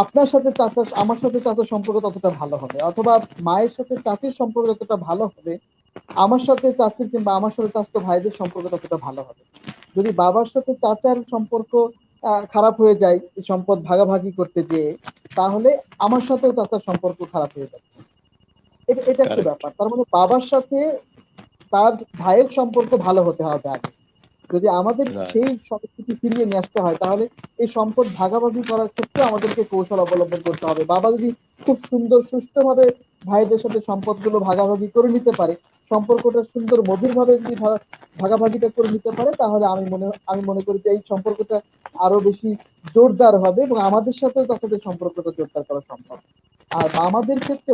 আপনার সাথে চাচার, আমার সাথে চাচার সম্পর্ক ততটা ভালো হবে, অথবা মায়ের সাথে চাচির সম্পর্ক যতটা ভালো হবে, আমার সাথে চাচির কিংবা আমার সাথে চাচাতো ভাইদের সম্পর্ক ততটা ভালো হবে। যদি বাবার সাথে চাচার সম্পর্ক খারাপ হয়ে যায় সম্পদ ভাগাভাগি করতে গিয়ে, তাহলে আমার সাথেও চাচার সম্পর্ক খারাপ হয়ে যাচ্ছে। এটা একটা ব্যাপার। তার মানে বাবার সাথে তার ভাইয়ের সম্পর্ক ভালো হতে হবে আগে। যদি আমাদের সেই সংস্কৃতি ফিরিয়ে নিয়ে আসতে হয়, তাহলে এই সম্পদ ভাগাভাগি করার ক্ষেত্রে আমাদেরকে কৌশল অবলম্বন করতে হবে। বাবা যদি খুব সুন্দর সুষ্ঠুভাবে ভাইদের সাথে সম্পদগুলো ভাগাভাগি করে নিতে পারে, সম্পর্কটা সুন্দর মধুর ভাবে যদি ভাগাভাগিটা করে নিতে পারে, তাহলে আমি মনে করি যে এই সম্পর্কটা আরো বেশি জোরদার হবে এবং আমাদের সাথে তাদের সম্পর্কটা জোরদার করা সম্ভব। আর মামাদের সাথে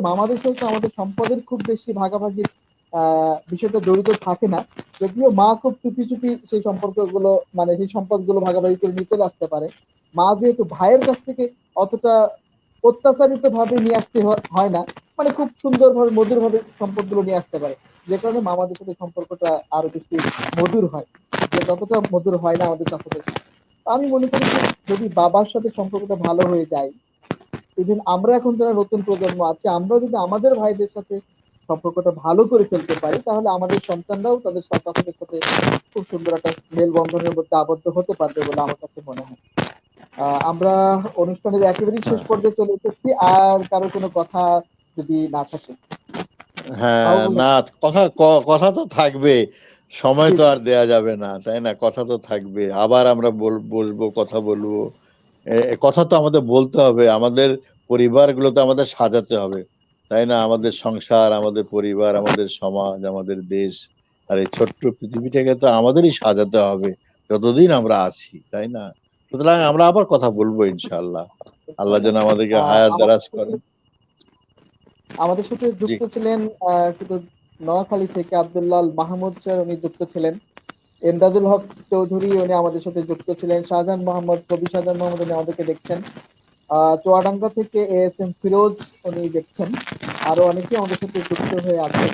আমাদের সম্পদের খুব বেশি ভাগাভাগির বিষয়টা জড়িত থাকে না, যদিও মা খুব চুপি চুপি সেই সম্পর্কগুলো, মানে সেই সম্পদগুলো ভাগাভাগি করে নিতে আসতে পারে। মা যেহেতু ভাইয়ের কাছ থেকে অতটা অত্যাচারিত ভাবে নিয়ে আসতে হয় না, মানে খুব সুন্দরভাবে মধুরভাবে সম্পদগুলো নিয়ে আসতে পারে, যে কারণে মামাদের সাথে সম্পর্কটা আরো বেশি মধুর হয়, যে যতটা মধুর হয় না আমাদের চাচাদের সাথে। আমি মনে করি যে যদি বাবার সাথে সম্পর্কটা ভালো হয়ে যায়, ইভেন আমরা এখন যারা নতুন প্রজন্ম আছে, আমরা যদি আমাদের ভাইদের সাথে সম্পর্কটা ভালো করে ফেলতে পারি, তাহলে আমাদের সন্তানরাও তাদের চাচাদের সাথে খুব সুন্দর একটা মেলবন্ধনের মধ্যে আবদ্ধ হতে পারবে বলে আমার কাছে মনে হয়। আমরা অনুষ্ঠানের একেবারেই শেষ পর্যায়ে চলে এসেছি। আর কারো কোনো কথা যদি না থাকে? হ্যাঁ, না, কথা তো থাকবে, সময় তো আর দেয়া যাবে না, তাই না? কথা তো থাকবে, আবার আমরা বসবো, কথা বলবো, কথা তো আমাদের বলতে হবে, আমাদের পরিবারগুলো তো আমাদের সাজাতে হবে, তাই না? আমাদের সংসার, আমাদের পরিবার, আমাদের সমাজ, আমাদের দেশ, আর এই ছোট্ট পৃথিবীটাকে তো আমাদেরই সাজাতে হবে যতদিন আমরা আছি, তাই না? সুতরাং আমরা আবার কথা বলবো ইনশাআল্লাহ। আল্লাহ যেন আমাদেরকে হায়াত দারাজ করেন। আমাদের সাথে জি। যুক্ত ছিলেন শুধু নোয়াখালী থেকে আব্দুল্লাহ মাহমুদ স্যার, উনি যুক্ত ছিলেন। এমদাদুল হক চৌধুরী, উনি আমাদের সাথে যুক্ত ছিলেন। শাহজাহান মোহাম্মদ, কবি শাহজাহান মোহাম্মদ, উনি আমাদেরকে দেখছেন। চুয়াডাঙ্গা থেকে ASM ফিরোজ, উনি দেখছেন। আরো অনেকেই আমাদের সাথে যুক্ত হয়ে আছেন।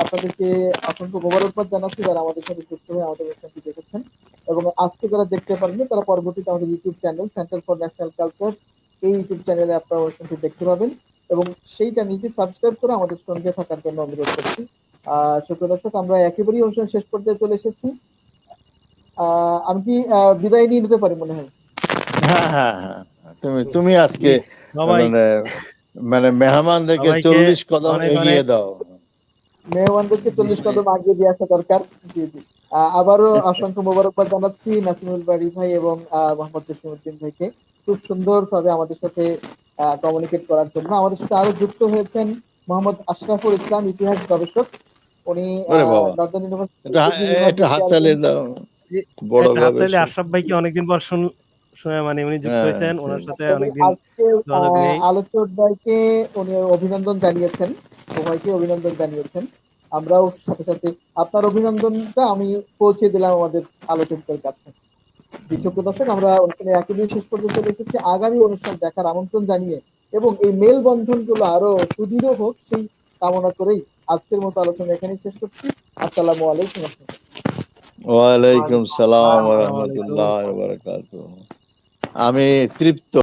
আপনাদেরকে অসংখ্য মোবারকবাদ জানাচ্ছি যারা আমাদের সাথে যুক্ত হয়ে আমাদের অনুষ্ঠানটি দেখেছেন, এবং আজকে যারা দেখতে পারেননি তারা পরবর্তীতে আমাদের YouTube channel centre for National culture, এই ইউটিউব চ্যানেলে আপনারা অনুষ্ঠানটি দেখতে পাবেন, এবং সেই চ্যানেলটি সাবস্ক্রাইব করে আমাদের সঙ্গে থাকার জন্য অনুরোধ করছি। সুপ্রিয় দর্শক, আমরা একেবারেই অনুষ্ঠান শেষ পর্যায়ে চলে এসেছি। আমি কি বিদায় নিয়ে নিতে পারি মনে হয়? হ্যাঁ হ্যাঁ হ্যাঁ, তুমি আজকে সবাই মানে মানে মেহমানদেরকে সবাইকে 40 কদম অনেক এগিয়ে অনেক দাও। মেহমানদেরকে 40 কদম আগে দিয়ে আসা দরকার। জি জি। আবারও অসংখ্য মোবারকবাদ জানাচ্ছি নাসিমুল বারী ভাই এবং মোহাম্মদ জসিমউদ্দিন ভাইকে খুব সুন্দরভাবে আমাদের সাথে কমিউনিকেট করার জন্য। আমাদের সাথে আরো যুক্ত হয়েছেন মোহাম্মদ আশরাফুল ইসলাম, ইতিহাস গবেষক। উনি ওরে বাবা, নর্দার্ন ইউনিভার্সিটি এটা একটু বিভাগের হাত চেয়ারম্যান। চালিয়ে দাও। বড় একটা হাত তালি গবেষক। আশরাফ ভাইকে অনেকদিন পর মানে উনি যুক্ত হ্যাঁ, হয়েছেন, ওনার সাথে তবে অনেকদিন আজকে যোগাযোগ নেই। আলোচক ভাইকে উনি অভিনন্দন জানিয়েছেন, উভয়কে অভিনন্দন জানিয়েছেন। আমরাও সাথে সাথে আপনার অভিনন্দনটা আমি পৌঁছে দিলাম আমাদের আলোচকদের কাছে। বিশ্বপ্রিয় দর্শক, আমরা অনুষ্ঠানের একেবারে শেষ পর্যন্ত চলে এসেছি। আগামী অনুষ্ঠান দেখার আমন্ত্রণ জানিয়ে এবং এই মেল বন্ধনগুলো আরো সুদৃঢ় হোক সেই কামনা করেই আজকের মতো আলোচনা এখানেই শেষ করছি। আসসালামু আলাইকুম। ওয়ালাইকুম সালাম ওয়া আসসালামু আলাইকুম। রাহমাতুল্লাহি ওয়া বারাকাতুহু। আমি তৃপ্ত।